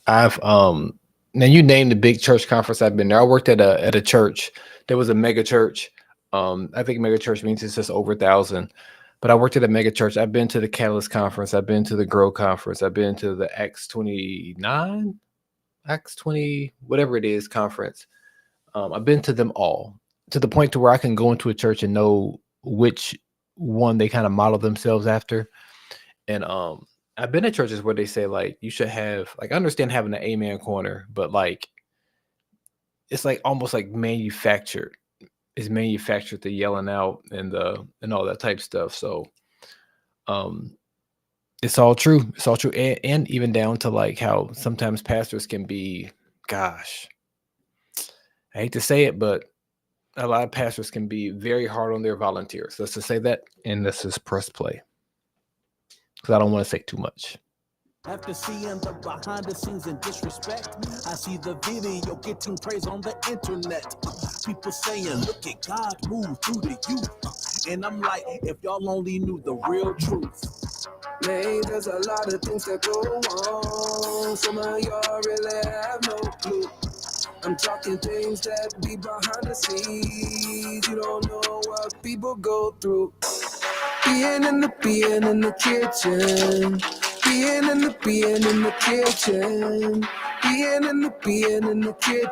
I've now you named the big church conference I've been there. I worked at a church. There was a mega church. I think mega church means it's just over 1,000. But I worked at a mega church. I've been to the Catalyst conference. I've been to the Grow conference. I've been to the X29, X20, whatever it is conference. I've been to them all, to the point to where I can go into a church and know which one they kind of model themselves after. And I've been at churches where they say, like, you should have, like, I understand having an amen corner, but like, it's like almost like manufactured. It's manufactured, the yelling out and all that type stuff. So it's all true. It's all true. And even down to like how sometimes pastors can be, gosh, I hate to say it, but a lot of pastors can be very hard on their volunteers. Let's just say that, and let's just press play, because I don't want to say too much. After seeing the behind the scenes and disrespect, I see the video getting praise on the internet. People saying, look at God move through the youth. And I'm like, if y'all only knew the real truth. Man, there's a lot of things that go on. Some of y'all really have no clue. I'm talking things that be behind the scenes. You don't know what people go through. Being in the kitchen. Being in the kitchen. Being in the kitchen.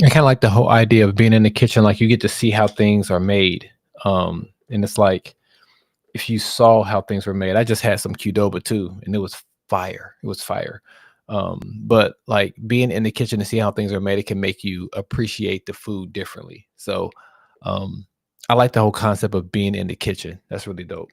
I kind of like the whole idea of being in the kitchen. Like, you get to see how things are made. And it's like, if you saw how things were made, I just had some Qdoba too, and it was fire. It was fire. But like being in the kitchen to see how things are made, it can make you appreciate the food differently. So I like the whole concept of being in the kitchen. That's really dope.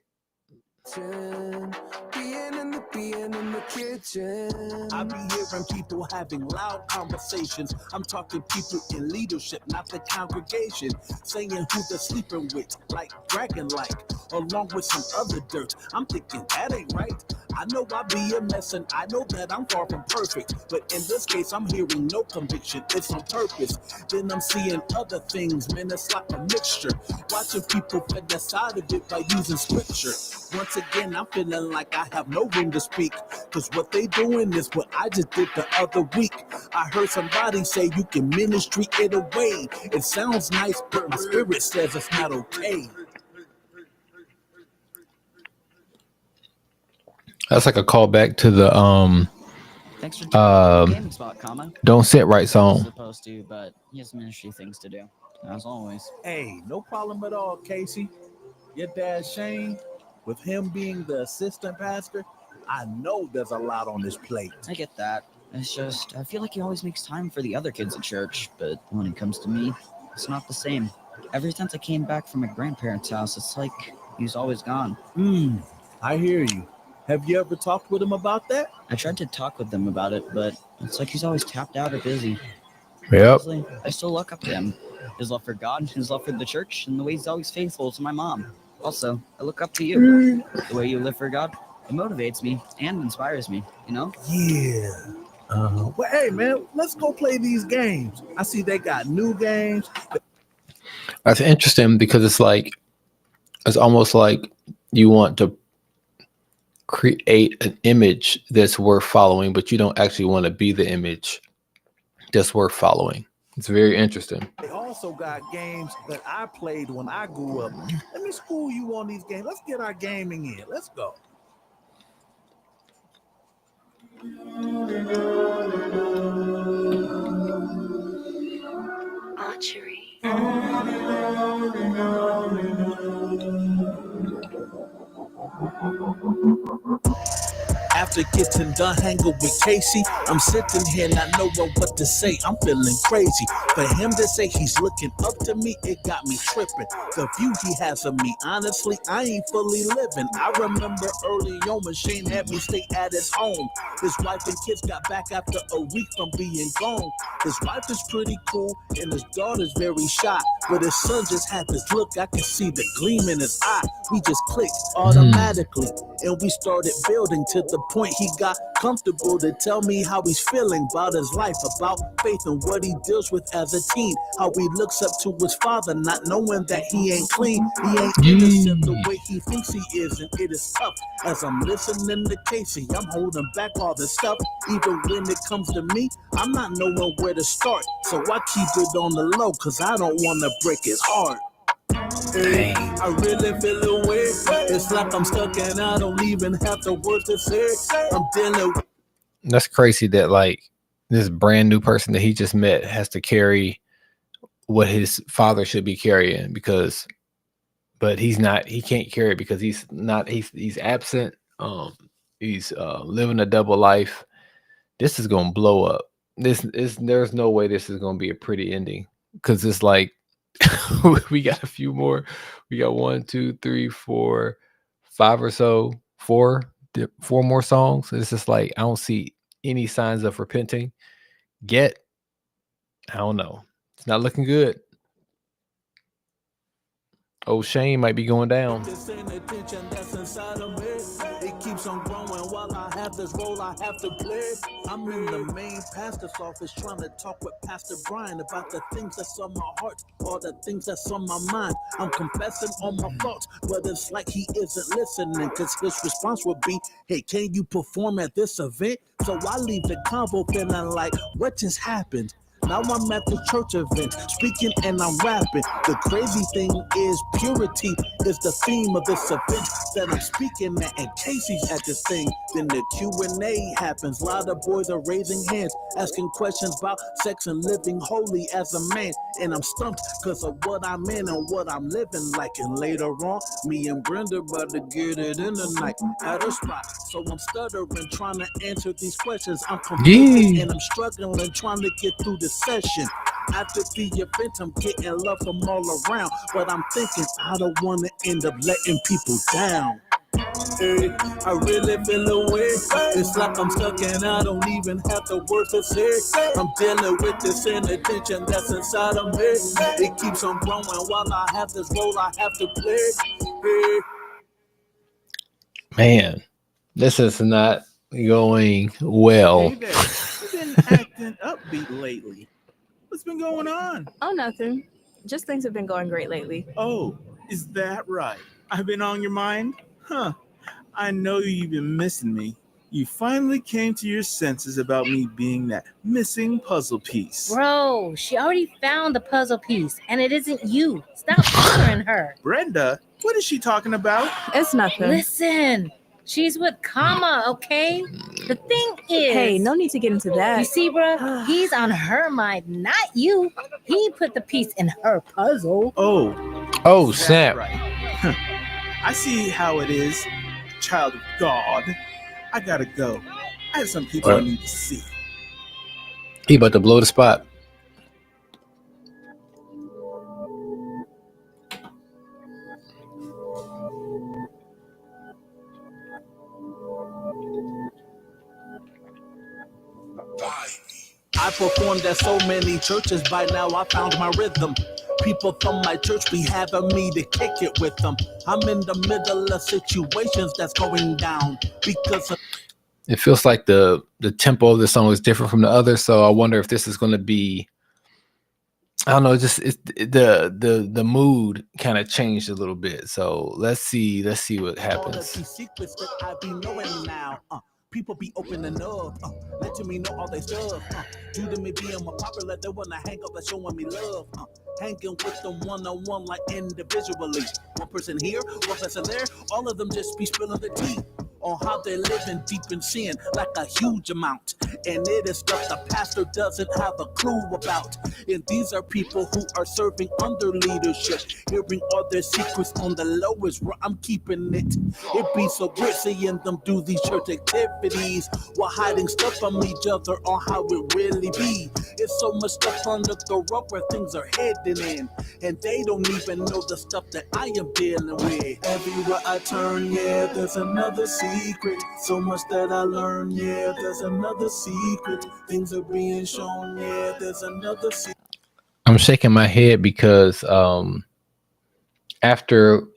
Being in the kitchen. I be hearing people having loud conversations. I'm talking people in leadership, not the congregation, saying who they're sleeping with, like dragon like, along with some other dirt. I'm thinking that ain't right. I know I be a mess and I know that I'm far from perfect, but in this case I'm hearing no conviction, it's on purpose. Then I'm seeing other things, man, it's like a mixture. Watching people fit that side of it by using scripture. Once again, I'm feeling like I have no room to speak, cause what they doing is what I just did the other week. I heard somebody say you can ministry it away. It sounds nice, but my spirit says it's not okay. That's like a callback to the Thanks for joining the gaming spot, comma. Don't Sit Right song. Supposed to, but he has ministry things to do, as always. Hey, no problem at all, Casey. Your dad Shane, with him being the assistant pastor, I know there's a lot on his plate. I get that. It's just, I feel like he always makes time for the other kids at church, but when it comes to me, it's not the same. Ever since I came back from my grandparents' house, it's like he's always gone. I hear you. Have you ever talked with him about that? I tried to talk with him about it, but it's like he's always tapped out or busy. Yep. Honestly, I still look up to him. His love for God, his love for the church, and the way he's always faithful to my mom. Also, I look up to you. The way you live for God, it motivates me and inspires me, you know? Yeah. Well, hey, man, let's go play these games. I see they got new games. That's interesting because it's almost like you want to create an image that's worth following, but you don't actually want to be the image that's worth following. It's very interesting. They also got games that I played when I grew up. Let me school you on these games. Let's get our gaming in. Let's go. Archery. After getting done hanging with Casey, I'm sitting here not knowing what to say. I'm feeling crazy. For him to say he's looking up to me, it got me tripping. The view he has of me, honestly, I ain't fully living. I remember early on when Shane had me stay at his home. His wife and kids got back after a week from being gone. His wife is pretty cool and his daughter's very shy, but his son just had this look. I could see the gleam in his eye. We just clicked automatically, and we started building to the point he got comfortable to tell me how he's feeling about his life, about faith and what he deals with as a teen, how he looks up to his father, not knowing that he ain't clean, he ain't innocent the way he thinks he is, and it is tough. As I'm listening to Casey, I'm holding back all the stuff. Even when it comes to me, I'm not knowing where to start, so I keep it on the low, cause I don't want to break his heart. Hey, I really feel away. It's like I'm stuck and I don't even have the words to say. I'm dealing with. That's crazy that like this brand new person that he just met has to carry what his father should be carrying but he can't carry it because he's absent. He's living a double life. This is gonna blow up. There's no way this is gonna be a pretty ending, because it's like we got a few more. We got 1, 2, 3, 4, 5 or so. Four more songs. It's just like I don't see any signs of repenting yet. I don't know. It's not looking good. Oh, Shane might be going down. It keeps on growing while I have this role I have to play. I'm in the main pastor's office trying to talk with Pastor Brian about the things that's on my heart or the things that's on my mind. I'm confessing on my thoughts, but it's like he isn't listening, because his response would be, hey, can you perform at this event? So I leave the convo feeling like, what just happened? Now I'm at the church event, speaking and I'm rapping. The crazy thing is purity is the theme of this event that I'm speaking at. And Casey's at this thing. Then the Q&A happens. A lot of boys are raising hands, asking questions about sex and living holy as a man. And I'm stumped because of what I'm in and what I'm living like. And later on, me and Brenda about to get it in the night at a spot. So I'm stuttering, trying to answer these questions. I'm confused and I'm struggling, trying to get through the session. After the event, I'm getting love from all around, but I'm thinking I don't want to end up letting people down. Hey, I really feel away. It's like I'm stuck and I don't even have the words to say. I'm dealing with this inattention that's inside of me. It keeps on growing while I have this role I have to play. Hey. Man, This is not going well. Hey there. You've been acting upbeat lately. What's been going on? Oh, nothing. Just things have been going great lately. Oh, is that right? I've been on your mind? Huh. I know you've been missing me. You finally came to your senses about me being that missing puzzle piece. Bro, she already found the puzzle piece, and it isn't you. Stop bothering her. Brenda, what is she talking about? It's nothing. Listen, she's with Kama, okay? The thing is... Hey, no need to get into that. You see, bro, he's on her mind, not you. He put the piece in her puzzle. Oh, snap. Right. I see how it is, child of God. I gotta go. I have some people I need to see. He about to blow the spot. I performed at so many churches, by now I found my rhythm. People from my church be having me to kick it with them. I'm in the middle of situations that's going down because of... It feels like the tempo of the song is different from the other, so I wonder if this is going to be, I don't know, just it's the mood kind of changed a little bit. So let's see what happens. Secrets that I be knowing now. People be opening up, letting me know all they stuff. Due to me being more popular, they wanna hang up and showing me love. Hanging with them one-on-one like individually. One person here, one person there, all of them just be spilling the tea on how they living deep in sin, like a huge amount. And it is stuff the pastor doesn't have a clue about. And these are people who are serving under leadership. Hearing all their secrets on the low is where I'm keeping it. It be so weird seeing them do these church activities while hiding stuff from each other on how it really be. It's so much stuff under the rug where things are hidden in, and they don't even know the stuff that I am dealing with. Everywhere I turn, yeah, there's another secret. So much that I learned, yeah, there's another secret. Things are being shown, yeah, there's another secret. I'm shaking my head because after,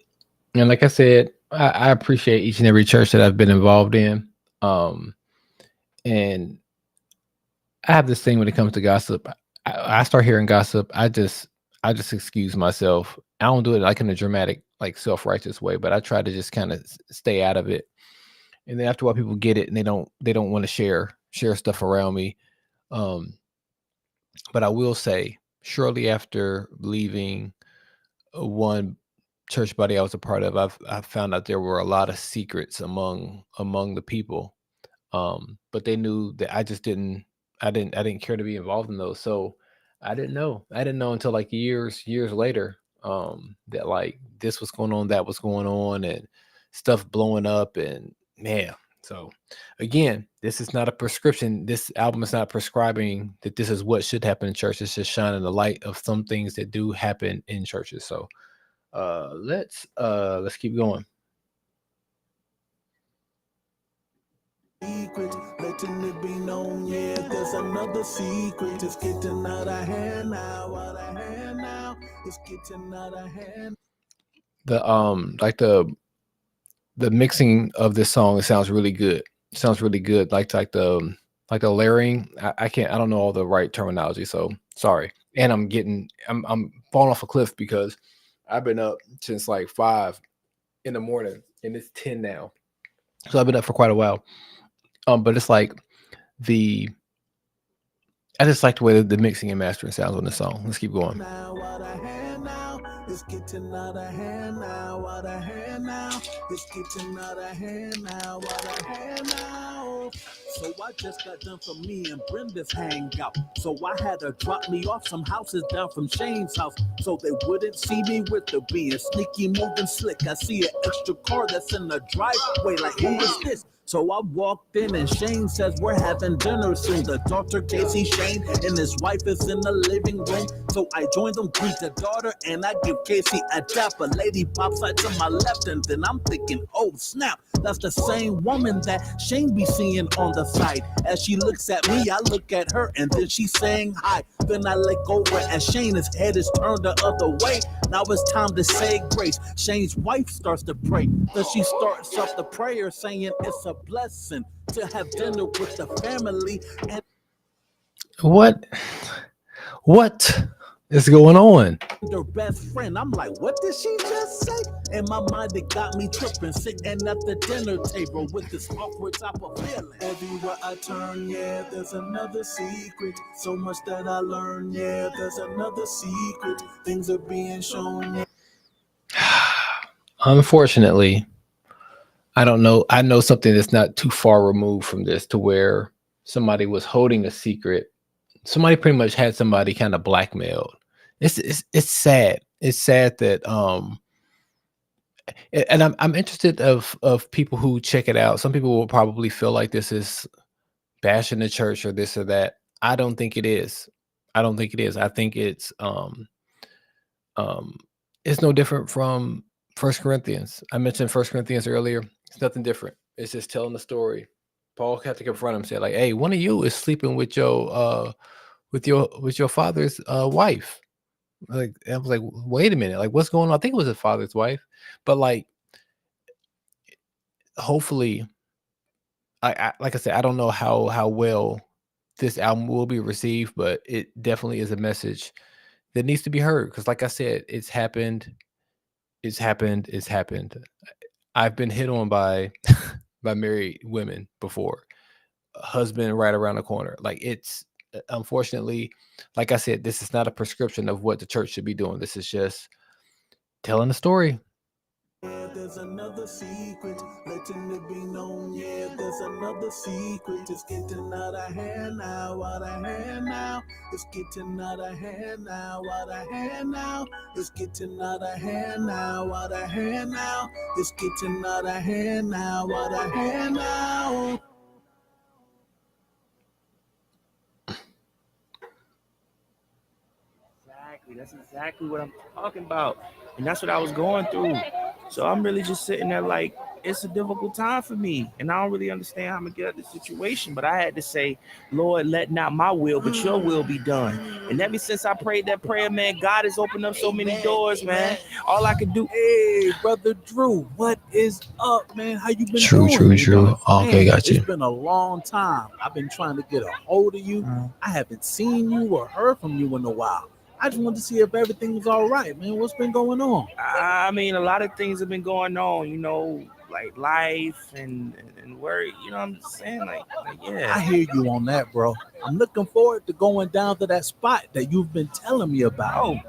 and like I said, I appreciate each and every church that I've been involved in. And I have this thing when it comes to gossip. I start hearing gossip, I just excuse myself. I don't do it like in a dramatic, like self-righteous way, but I try to just kind of stay out of it. And then after a while, people get it, and they don't want to share stuff around me. But I will say, shortly after leaving one church body I was a part of, I found out there were a lot of secrets among the people. But they knew that I didn't care to be involved in those. So I didn't know until like years later, that like this was going on, that was going on, and stuff blowing up, and man. So again, this is not a prescription. This album is not prescribing that this is what should happen in church. It's just shining the light of some things that do happen in churches. So let's keep going. Secret, letting it be known, yeah, there's another secret. It's getting out of hand now, it's getting out of hand. The mixing of this song, it sounds really good. Like the layering. I don't know all the right terminology, so sorry. And I'm falling off a cliff because I've been up since like 5 in the morning, and it's 10 now. So I've been up for quite a while. But it's like I just like the way the mixing and mastering sounds on this song. Let's keep going. It's getting out of hand now, out of hand now. It's getting out of hand now, out of hand now. So I just got done from me and Brenda's hangout. So I had her drop me off some houses down from Shane's house, so they wouldn't see me with her being sneaky, moving slick. I see an extra car that's in the driveway, like, who is this? So I walked in and Shane says we're having dinner soon. The daughter, Casey, Shane, and his wife is in the living room. So I joined them, greet the daughter, and I give Casey a tap. A lady pops out to my left, and then I'm thinking, oh snap, that's the same woman that Shane be seeing on the side. As she looks at me, I look at her, and then she's saying hi. Then I look over as Shane's head is turned the other way. Now it's time to say grace. Shane's wife starts to pray. Then she starts up the prayer saying it's a blessing to have dinner with the family and What is going on? their best friend. I'm like, what did she just say? In my mind, it got me tripping, sitting at the dinner table with this awkward type of feeling. Everywhere I turn, yeah, there's another secret. So much that I learned, yeah, there's another secret. Things are being shown. Yeah. Unfortunately, I don't know. I know something that's not too far removed from this, to where somebody was holding a secret. Somebody pretty much had somebody kind of blackmailed. It's sad. It's sad that and I'm interested of people who check it out. Some people will probably feel like this is bashing the church or this or that. I don't think it is. I don't think it is. I think it's no different from First Corinthians. I mentioned First Corinthians earlier. It's nothing different. It's just telling the story. Paul had to confront him, say like, "Hey, one of you is sleeping with your father's wife." Like, I was like, "Wait a minute, like, what's going on?" I think it was his father's wife, but like, hopefully, I like I said, I don't know how well this album will be received, but it definitely is a message that needs to be heard. Because, like I said, it's happened. It's happened. It's happened. I've been hit on by by married women before. A husband right around the corner. Like, it's unfortunately, like I said, this is not a prescription of what the church should be doing. This is just telling a story. Yeah, there's another secret, letting it be known. Yeah, there's another secret. It's getting out of hand now, out of hand now. It's getting out of hand now, out of hand now. It's getting out of hand now, out of hand now. It's getting out of hand now, out of hand now. Exactly. That's exactly what I'm talking about. And that's what I was going through. So I'm really just sitting there like, it's a difficult time for me. And I don't really understand how I'm going to get out of the situation. But I had to say, Lord, let not my will, but your will be done. And ever since I prayed that prayer, man, God has opened up so many doors, man. All I could do. Hey, brother Drew, what is up, man? How you been True, doing? true, true. Okay, Man, got you. it's been a long time. I've been trying to get a hold of you. I haven't seen you or heard from you in a while. I just wanted to see if everything was all right, man. What's been going on? I mean, a lot of things have been going on, like life and work. You know what I'm saying? Like yeah. I hear you on that, bro. I'm looking forward to going down to that spot that you've been telling me about. Oh,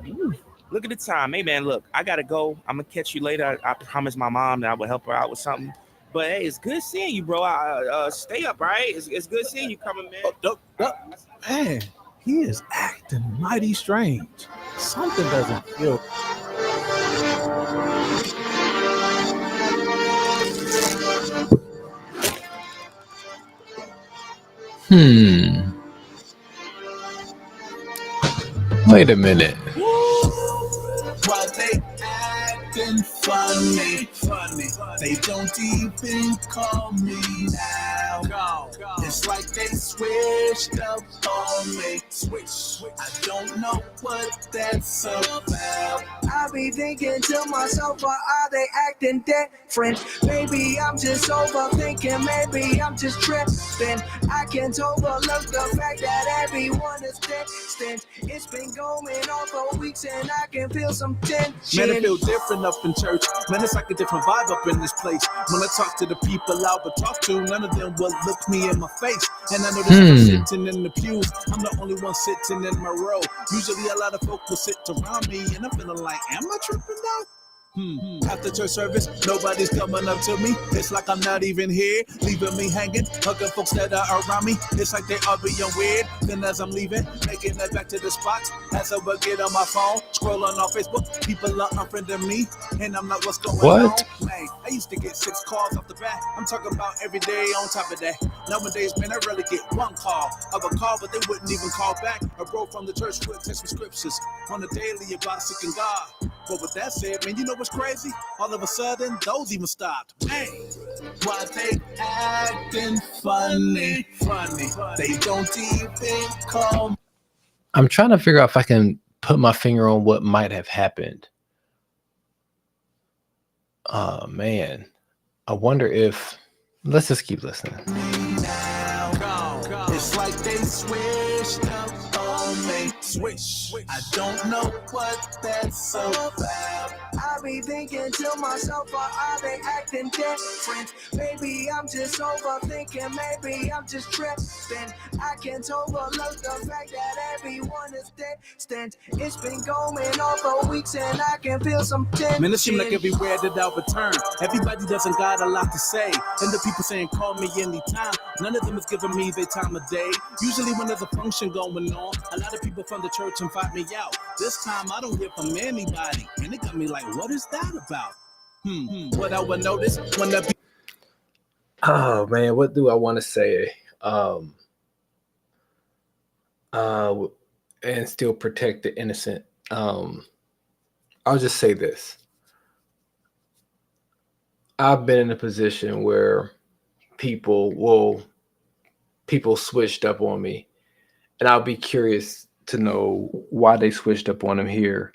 look at the time. Hey, man, look, I got to go. I'm going to catch you later. I promised my mom that I would help her out with something. But, hey, it's good seeing you, bro. Stay up, right? It's good seeing you coming, man. Man, he is acting mighty strange. Something doesn't feel. Wait a minute. Why they acting funny? They don't even call me now. It's like they switched up on me. I don't know what that's about. I be thinking to myself, why are they acting different? Maybe I'm just overthinking, maybe I'm just tripping. I can't overlook the fact that everyone is distant. It's been going on for weeks and I can feel some tension. Man, it feel different up in church. Man, it's like a different vibe up in this place. When I talk to the people I would talk to, none of them will look me in my face. And I know there's people sitting in the pews. I'm the only one sitting in my row. Usually a lot of folk will sit around me and I'm feeling like, am I tripping out? After church service, nobody's coming up to me. It's like I'm not even here, leaving me hanging, hugging folks that are around me. It's like they are being weird. Then as I'm leaving, making it back to the spot, as I would get on my phone, scrolling on Facebook, people are unfriending me, and I'm like, what's going on? Man, I used to get 6 calls off the bat. I'm talking about every day on top of that. Nowadays, man, I rarely get 1 call. I would call, but they wouldn't even call back. A bro from the church would text me scriptures on the daily about seeking God. But with that said, man, you know what's crazy? All of a sudden, those even stopped. Man, why they acting funny? They don't even call. I'm trying to figure out if I can put my finger on what might have happened. Oh man, I wonder if let's just keep listening. It's like they switched up on me. Swish. I don't know what that's about. I be thinking to myself, why are they acting different? Maybe I'm just overthinking, maybe I'm just tripping. I can't overlook the fact that everyone is distant. It's been going on for weeks and I can feel some tension. Man, it seems like everywhere that I return, everybody doesn't got a lot to say. And the people saying call me anytime, none of them is giving me their time of day. Usually when there's a function going on, a lot of people from the church invite me out. This time I don't hear from anybody, and it got me like, what is that about? What I would notice when the Oh man, what do I want to say? And still protect the innocent. I'll just say this. I've been in a position where people switched up on me, and I'll be curious to know why they switched up on them here.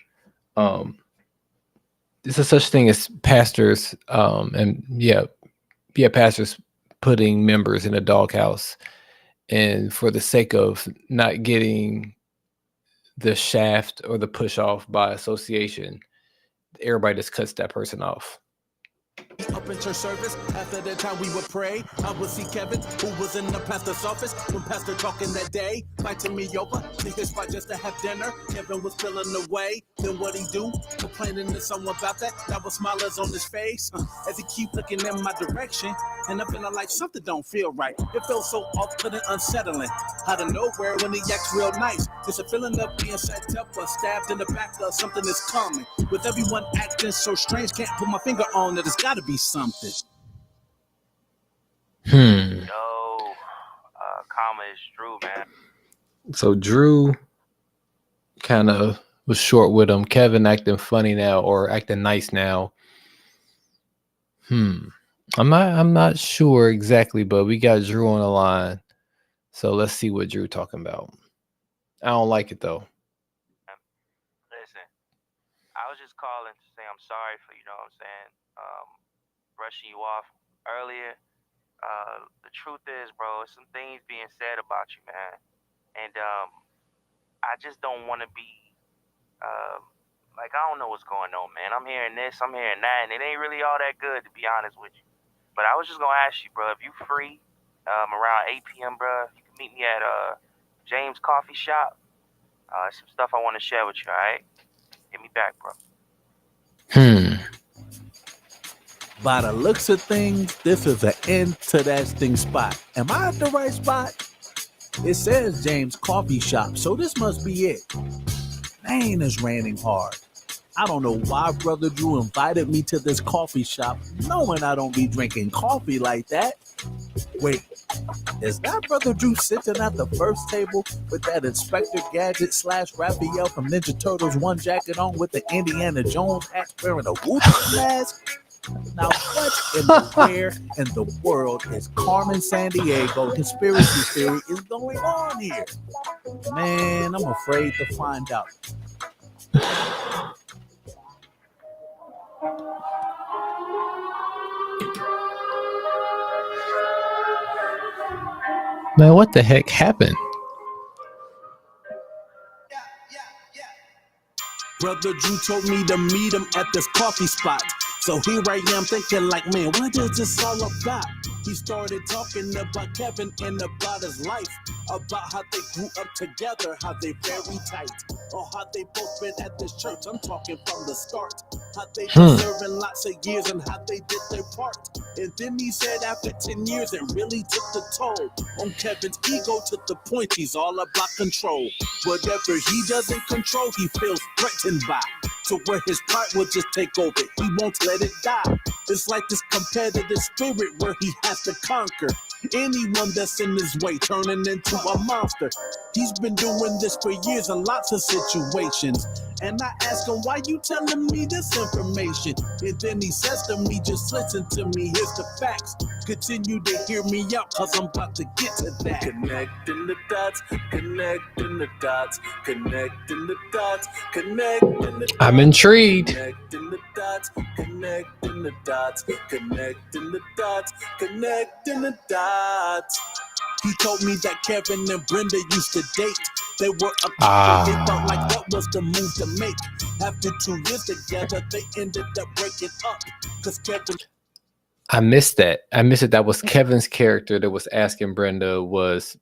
There's a such thing as pastors, and pastors putting members in a doghouse, and for the sake of not getting the shaft or the push off by association, everybody just cuts that person off. up in church service, after that time we would pray. I would see Kevin, who was in the pastor's office when pastor talking that day, inviting me over to his spot just to have dinner. Kevin was feeling the way, then what he do? Complaining to someone about that. That was smilers on his face as he keep looking in my direction, and I'm feeling like something don't feel right. It felt so off-putting, unsettling. Out of nowhere when he acts real nice, it's a feeling of being set up or stabbed in the back of something is coming. With everyone acting so strange, can't put my finger on it. It's got to be something. Yo, comma is Drew, man. So Drew kind of was short with him. Kevin acting funny now or acting nice now. I'm not sure exactly, but we got Drew on the line. So let's see what Drew talking about. I don't like it though. Listen, I was just calling to say I'm sorry for, brushing you off earlier. The truth is, bro, some things being said about you, man. And I just don't want to be, I don't know what's going on, man. I'm hearing this, I'm hearing that, and it ain't really all that good, to be honest with you. But I was just going to ask you, bro, if you free around 8 p.m., bro, you can meet me at James Coffee Shop. Some stuff I want to share with you, all right? Hit me back, bro. By the looks of things, this is an interesting spot. Am I at the right spot? It says James Coffee Shop, so this must be it. Man, it's raining hard. I don't know why Brother Drew invited me to this coffee shop, knowing I don't be drinking coffee like that. Wait, is that Brother Drew sitting at the first table with that Inspector Gadget / Raphael from Ninja Turtles one jacket on with the Indiana Jones hat wearing a Wookiee mask? Now, what in the where in the world is Carmen Sandiego conspiracy theory is going on here? Man, I'm afraid to find out. Man, what the heck happened? Brother Drew told me to meet him at this coffee spot. So here I am thinking like, man, what is this all about? He started talking about Kevin and about his life, about how they grew up together, how they very tight, or how they both been at this church. I'm talking from the start, how they been serving lots of years and how they did their part. And then he said after 10 years it really took the toll on Kevin's ego to the point he's all about control. Whatever he doesn't control, he feels threatened by. So where his pride will just take over, he won't let it die. It's like this competitive spirit where he has to conquer anyone that's in his way, turning into a monster. He's been doing this for years in lots of situations. And I ask him, why you telling me this information? And then he says to me, just listen to me, here's the facts. Continue to hear me out, cause I'm about to get to that. Connecting the dots, connecting the dots, connecting the dots, connecting the dots. I'm intrigued. Connecting the dots, connecting the dots, connecting the dots, connecting the dots. He told me that Kevin and Brenda used to date. They were a couple, they felt like that was the move to make. After 2 years together, they ended up breaking up. Cause Kevin... I missed that. I missed it. That was Kevin's character that was asking Brenda, was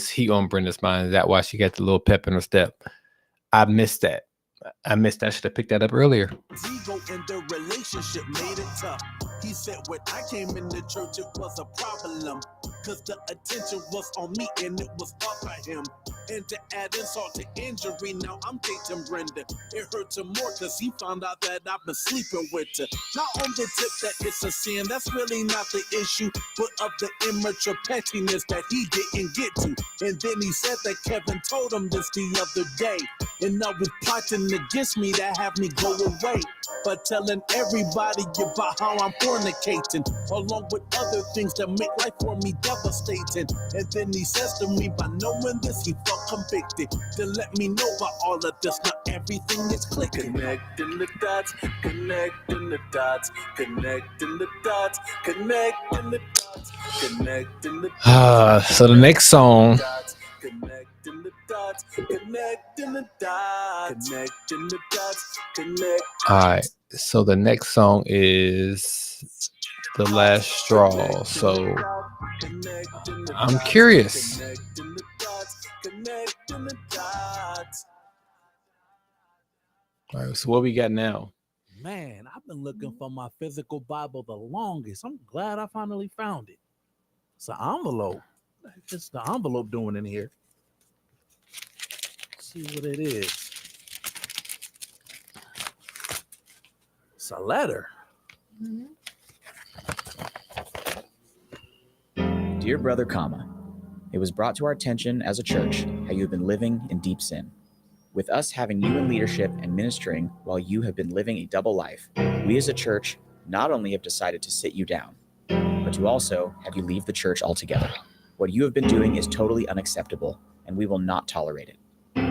he on Brenda's mind? Is that why she got the little pep in her step? I missed that. I should have picked that up earlier. Ego in the relationship made it tough. He said when I came in the church, it was a problem. Cause the attention was on me and it was off of him. And to add insult to injury, now I'm dating Brenda. It hurts him more cause he found out that I've been sleeping with her. Not on the tip that it's a sin, that's really not the issue, but of the immature pettiness that he didn't get to. And then he said that Kevin told him this the other day. And now was plotting against me to have me go away. But telling everybody about how I'm fornicating, along with other things that make life for me devastating. And then he says to me, by knowing this, he felt convicted. To let me know about all of this, now everything is clicking. Connecting the dots, connecting the dots, connecting the dots, connecting the dots, connecting the dots. So the next song. Connecting the dots, connecting the dots, connecting the dots, connect. All right. So the next song is The Last Straw. So I'm curious. Connecting the dots, connecting the dots. All right. So what we got now? Man, I've been looking for my physical Bible the longest. I'm glad I finally found it. It's an envelope. It's the envelope doing in here. Let's see what it is. It's a letter. Dear brother, it was brought to our attention as a church how you have been living in deep sin. With us having you in leadership and ministering while you have been living a double life, we as a church not only have decided to sit you down, but to also have you leave the church altogether. What you have been doing is totally unacceptable, and we will not tolerate it.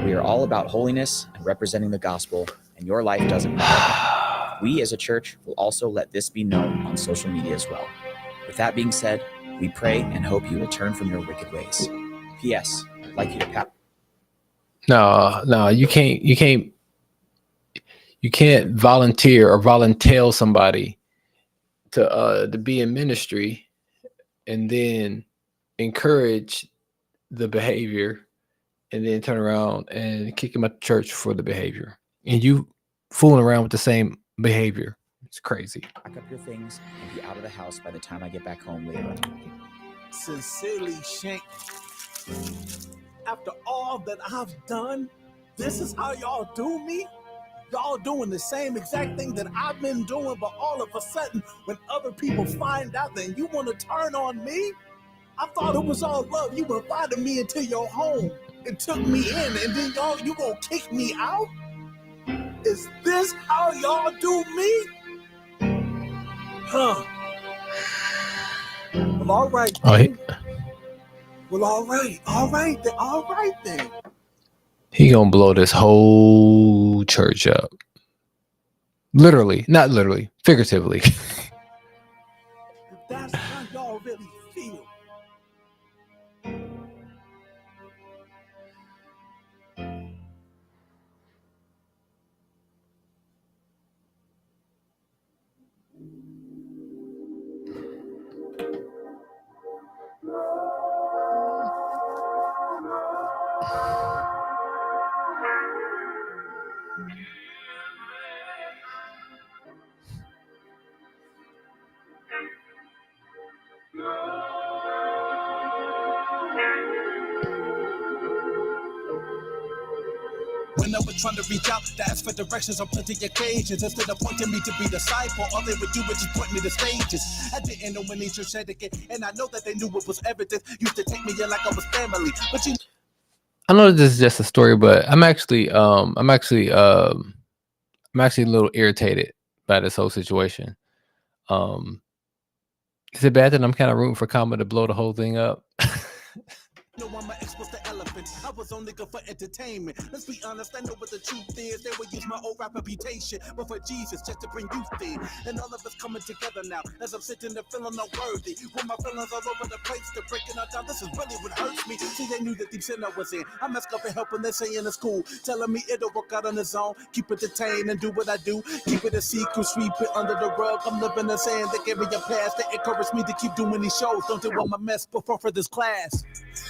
We are all about holiness and representing the gospel, and your life doesn't matter. We as a church will also let this be known on social media as well. With that being said, we pray and hope you will turn from your wicked ways. P.S. I'd like you to No, you can't volunteer or volunteer somebody to be in ministry and then encourage the behavior and then turn around and kick him out of church for the behavior. And you fooling around with the same behavior. It's crazy. Pack up your things and be out of the house by the time I get back home later on. Sincerely, Shank. After all that I've done, this is how y'all do me? Y'all doing the same exact thing that I've been doing, but all of a sudden, when other people find out, then you want to turn on me? I thought it was all love. You invited me into your home and took me in, and then you gonna kick me out? Is this how y'all do me? Huh. Well, all right. Well, all right then. He gonna blow this whole church up. Literally, not literally, figuratively. That's how y'all really feel. When I was trying to reach out to ask for directions on plenty of occasions, instead of pointing me to be disciple, all they would do was just point me to stages. I didn't know when church etiquette, and I know that they knew it was evident. Used to take me in like I was family, but I know this is just a story, but I'm actually a little irritated by this whole situation. Um, is it bad that I'm kind of rooting for Kama to blow the whole thing up? No, I'm exposed to elephant. I was only good for entertainment. Let's be honest, I know what the truth is. They would use my old rap reputation, but for Jesus, just to bring youth in. And all of us coming together now, as I'm sitting there feeling unworthy. With my feelings all over the place, they're breaking out down. This is really what hurts me. See, they knew the deep sin I was in. I messed up and helping they say in the school, telling me it'll work out on its own. Keep it detained and do what I do. Keep it a secret, sweep it under the rug. I'm living in sand. They gave me a pass. They encouraged me to keep doing these shows. Don't do my mess before for this class.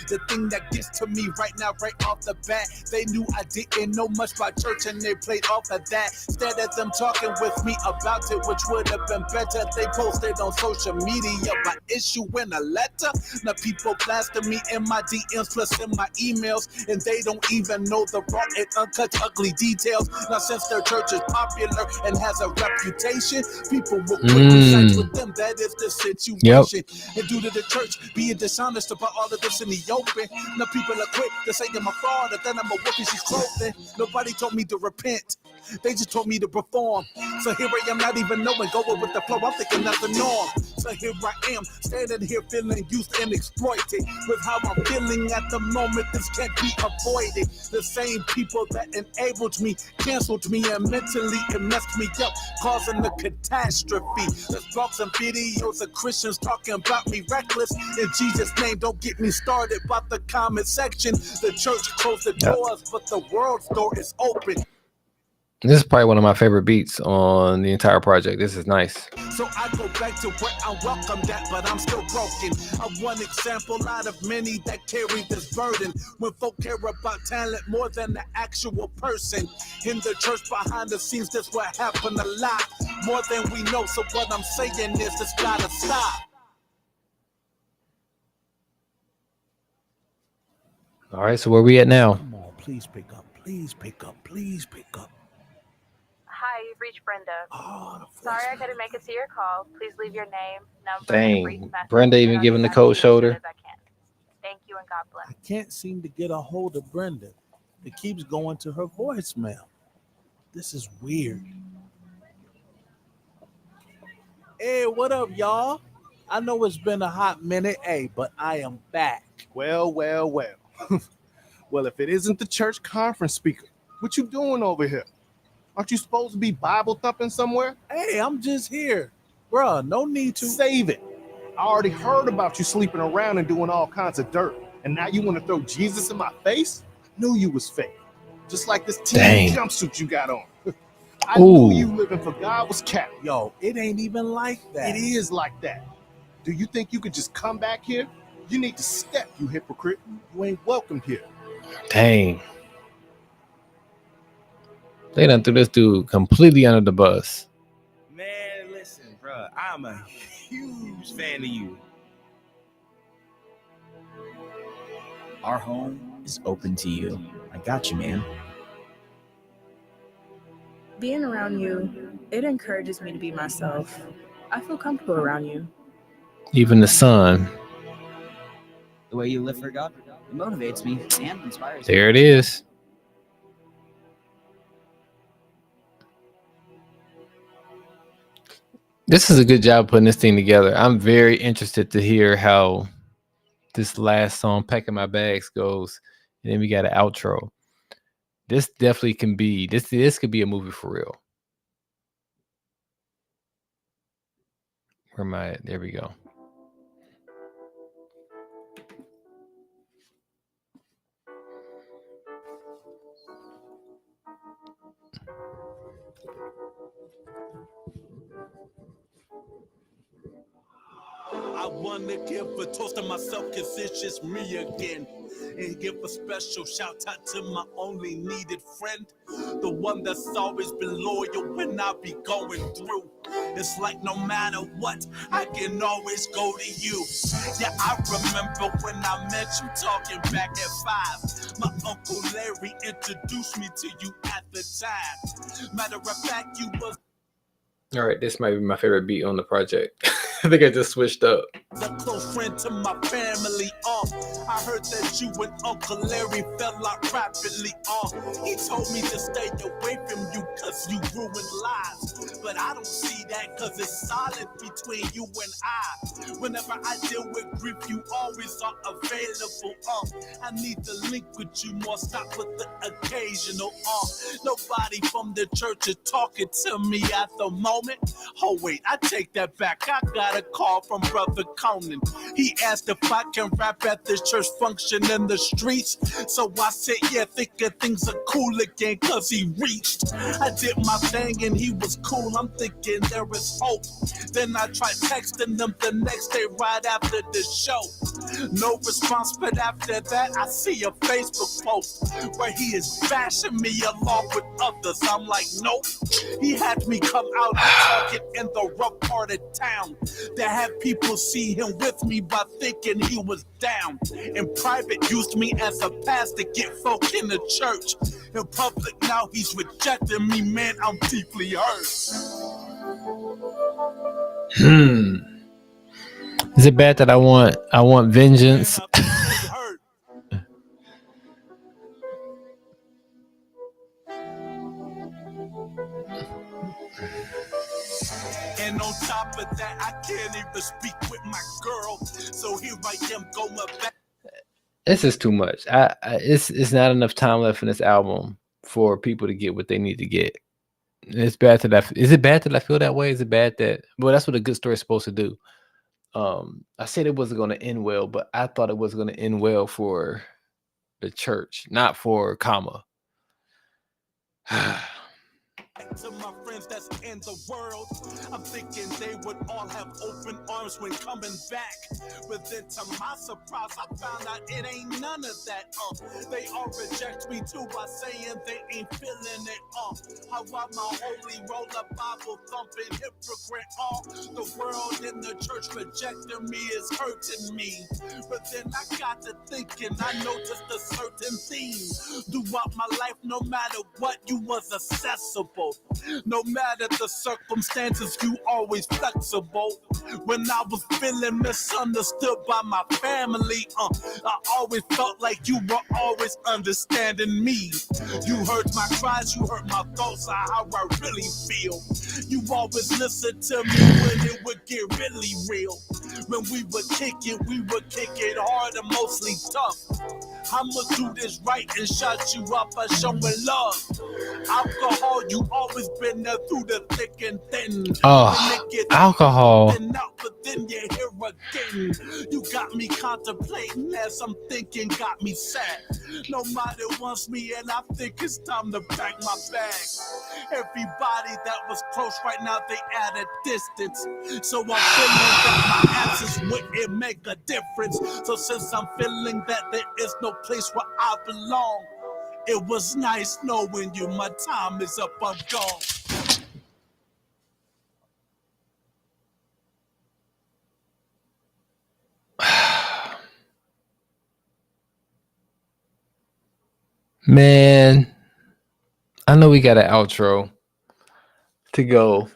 The thing that gets to me right now, right off the bat, they knew I didn't know much about church and they played off of that. Instead of them talking with me about it, which would have been better, they posted on social media by issuing a letter. Now people blasting me in my DMs plus in my emails, and they don't even know the raw and uncut ugly details. Now since their church is popular and has a reputation, people will quickly side with them. That is the situation. And due to the church being dishonest about all of this in the open, now people are quick to say I'm a fraud, and then I'm a wolf in she's clothing. Nobody told me to repent, they just told me to perform. So here I am, not even knowing, going with the flow. I'm thinking that's the norm. So here I am, standing here feeling used and exploited. With how I'm feeling at the moment, this can't be avoided. The same people that enabled me canceled me, and mentally it messed me up, causing a catastrophe. There's blogs and videos of Christians talking about me reckless. In Jesus' name, don't get me started about the comment section. The church closed the doors, but the world's door is open. This is probably one of my favorite beats on the entire project. This is nice. So I go back to where I'm welcomed at, but I'm still broken. I'm one example out of many that carry this burden. When folk care about talent more than the actual person. In the church behind the scenes, that's what happened a lot. More than we know, so what I'm saying is this gotta stop. All right, so where we at now? Come on, please pick up, please pick up, please pick up. Hi, you've reached Brenda. Sorry I couldn't make it to your call. Please leave your name, number, and a brief Dang, message. Brenda and even I'll giving get the back cold to you as soon shoulder. as I can. Thank you and God bless. I can't seem to get a hold of Brenda. It keeps going to her voicemail. This is weird. Hey, what up, y'all? I know it's been a hot minute, but I am back. Well. Well, if it isn't the church conference speaker, what you doing over here? Aren't you supposed to be Bible thumping somewhere? Hey, I'm just here. Bruh, no need to. Save it. I already heard about you sleeping around and doing all kinds of dirt. And now you want to throw Jesus in my face? I knew you was fake. Just like this team jumpsuit you got on. I knew you living for God was cap. Yo, it ain't even like that. It is like that. Do you think you could just come back here? You need to step, you hypocrite. You ain't welcome here. Dang. They done threw this dude completely under the bus. Man, listen, bro. I'm a huge fan of you. Our home is open to you. I got you, man. Being around you, it encourages me to be myself. I feel comfortable around you. Even the sun. The way you live for God, it motivates me and inspires me. There it is. This is a good job putting this thing together. I'm very interested to hear how this last song, Packing My Bags, goes. And then we got an outro. This definitely can be, this could be a movie for real. Where am I at? There we go. I wanna give a toast to myself cause it's just me again. And give a special shout out to my only needed friend. The one that's always been loyal when I be going through. It's like no matter what, I can always go to you. Yeah, I remember when I met you talking back at 5. My Uncle Larry introduced me to you at the time. Matter of fact, you was... All right, this might be my favorite beat on the project. I think I just switched up. A close friend to my family. I heard that you and Uncle Larry fell out rapidly. He told me to stay away from you cause you ruined lives. But I don't see that cause it's solid between you and I. Whenever I deal with grief, you always are available. I need to link with you more, stop with the occasional. Nobody from the church is talking to me at the moment. Oh wait, I take that back. I got a call from Brother Conan. He asked if I can rap at this church function in the streets. So I said, yeah, thinking things are cool again, cause he reached. I did my thing and he was cool. I'm thinking there is hope. Then I tried texting them the next day right after the show. No response, but after that, I see a Facebook post where he is bashing me along with others. I'm like, nope. He had me come out and talking in the rough part of town. That had people see him with me by thinking he was down. In private, used me as a pass to get folk in the church. In public, now he's rejecting me, man, I'm deeply hurt. Is it bad that I want vengeance? And on top of that, I can't even speak with my girl. So here I am going back. This is too much. It's not enough time left in this album for people to get what they need to get. It's bad that is it bad that I feel that way? Is it bad that well that's what a good story is supposed to do. I said it wasn't going to end well, but I thought it was going to end well for the church, not for comma. To my friends that's in the world, I'm thinking they would all have open arms when coming back. But then to my surprise, I found out it ain't none of that. They all reject me too by saying they ain't feeling it. How about my holy roller Bible thumping hypocrite? The world and the church rejecting me is hurting me. But then I got to thinking, I noticed a certain theme throughout my life. No matter what, you was accessible. No matter the circumstances, you always flexible. When I was feeling misunderstood by my family, I always felt like you were always understanding me. You heard my cries, you heard my thoughts on how I really feel. You always listened to me when it would get really real. When we would kick it hard and mostly tough. I'ma do this right and shut you up by showing love. Alcohol, you always been there through the thick and thin. Alcohol. But then you're here again. You got me contemplating as I'm thinking, got me sad. Nobody wants me and I think it's time to pack my bag. Everybody that was close right now, they at a distance. So I'm feeling that my absence wouldn't make a difference. So since I'm feeling that there is no place where I belong, it was nice knowing you. My time is up, I'm gone. Man, I know we got an outro to go.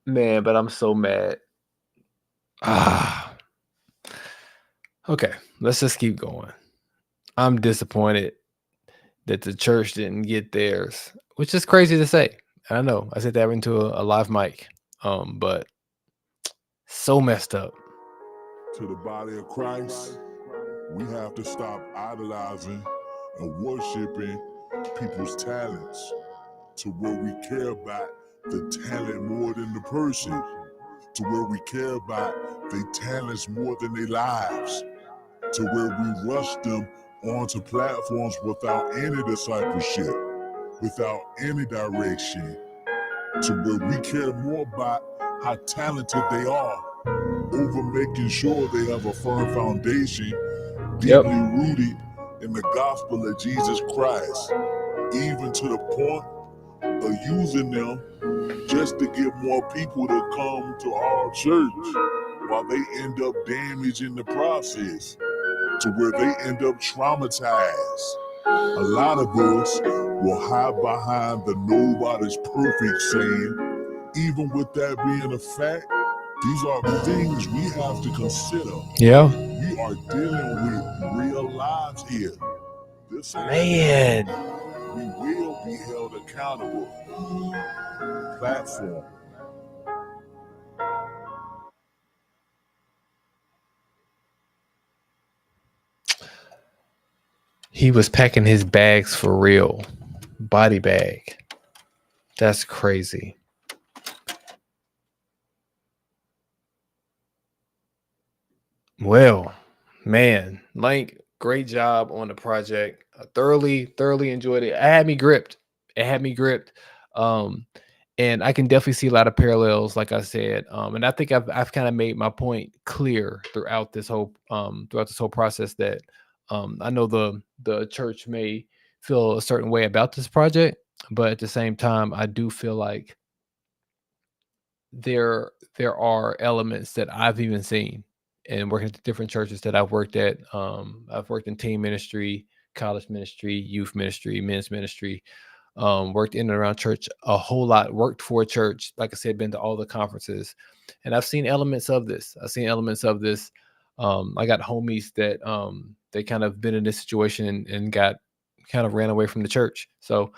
Man, but I'm so mad. Okay, let's just keep going. I'm disappointed that the church didn't get theirs, which is crazy to say. I know I said that into a live mic, but so messed up. To the body of Christ, we have to stop idolizing and worshiping people's talents to where we care about the talent more than the person, to where we care about their talents more than their lives, to where we rush them onto platforms without any discipleship, without any direction, to where we care more about how talented they are over making sure they have a firm foundation deeply rooted in the gospel of Jesus Christ, even to the point of using them just to get more people to come to our church while they end up damaged in the process, to where they end up traumatized. A lot of us will hide behind the nobody's perfect saying, even with that being a fact, These are things we have to consider. Yeah. We are dealing with real lives here. This Man. we will be held accountable. Platform. He was packing his bags for real. Body bag. That's crazy. Well, man, Lank, great job on the project. I thoroughly enjoyed it. It had me gripped. Um, and I can definitely see a lot of parallels, like I said. And I think I've kind of made my point clear throughout this whole process that I know the church may feel a certain way about this project, but at the same time, I do feel like there are elements that I've even seen and working at different churches that I've worked at. I've worked in teen ministry, college ministry, youth ministry, men's ministry. Worked in and around church a whole lot. Worked for a church, like I said, been to all the conferences, and I've seen elements of this. I got homies that they kind of been in this situation and got kind of ran away from the church. So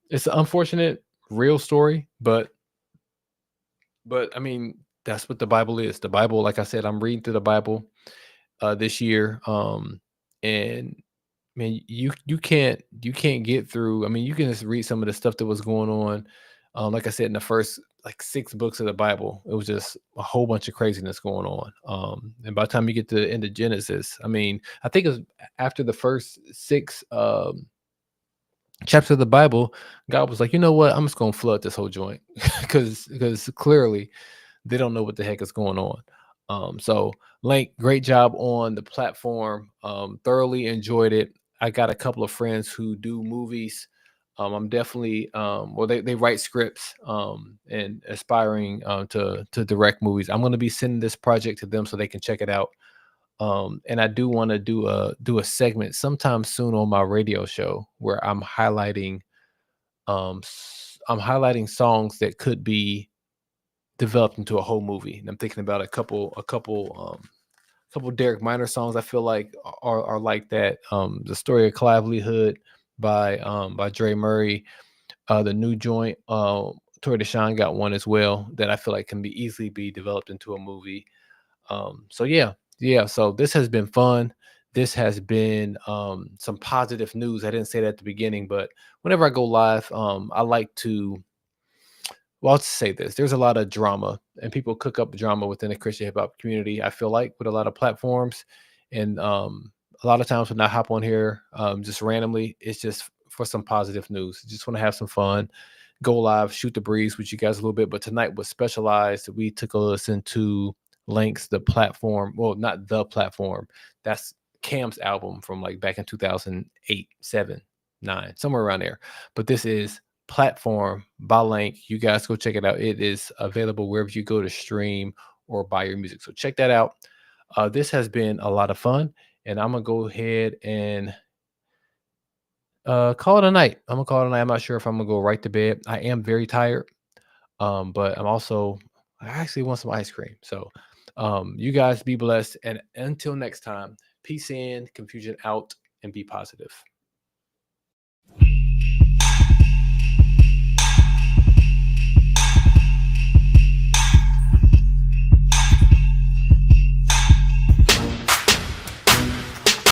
it's an unfortunate, real story, but I mean, that's what the Bible is. The Bible, like I said, I'm reading through the Bible this year. And man, you can't get through. I mean, you can just read some of the stuff that was going on. Like I said, in the first like 6 books of the Bible, it was just a whole bunch of craziness going on. And by the time you get to the end of Genesis, I mean, I think it was after the first 6 chapters of the Bible, God was like, you know what? I'm just gonna flood this whole joint because clearly they don't know what the heck is going on. So Lank, great job on the platform. Thoroughly enjoyed it. I got a couple of friends who do movies. I'm definitely they write scripts and aspiring to direct movies. I'm going to be sending this project to them so they can check it out. And I do want to do a segment sometime soon on my radio show where I'm highlighting songs that could be developed into a whole movie. And I'm thinking about a couple Derek Minor songs I feel like are like that. The Story of Livelihood by Dre Murray, the new joint, Tory Deshaun got one as well that I feel like can be easily be developed into a movie. So yeah. So this has been fun. This has been some positive news. I didn't say that at the beginning, but whenever I go live, I like to. Well, I'll just say this. There's a lot of drama, and people cook up drama within the Christian hip hop community, I feel like, with a lot of platforms. And a lot of times when I hop on here just randomly, it's just for some positive news. Just want to have some fun, go live, shoot the breeze with you guys a little bit. But tonight was specialized. We took a listen to Lank's The Platform. Well, not The Platform. That's Cam's album from like back in 2008, 7, 9, somewhere around there. But this is Platform by Lank. You guys go check it out. It is available wherever you go to stream or buy your music. So check that out. This has been a lot of fun, and I'm gonna go ahead and call it a night. I'm not sure if I'm gonna go right to bed. I am very tired, but I actually want some ice cream. So you guys be blessed, and until next time, peace in, confusion out, and be positive.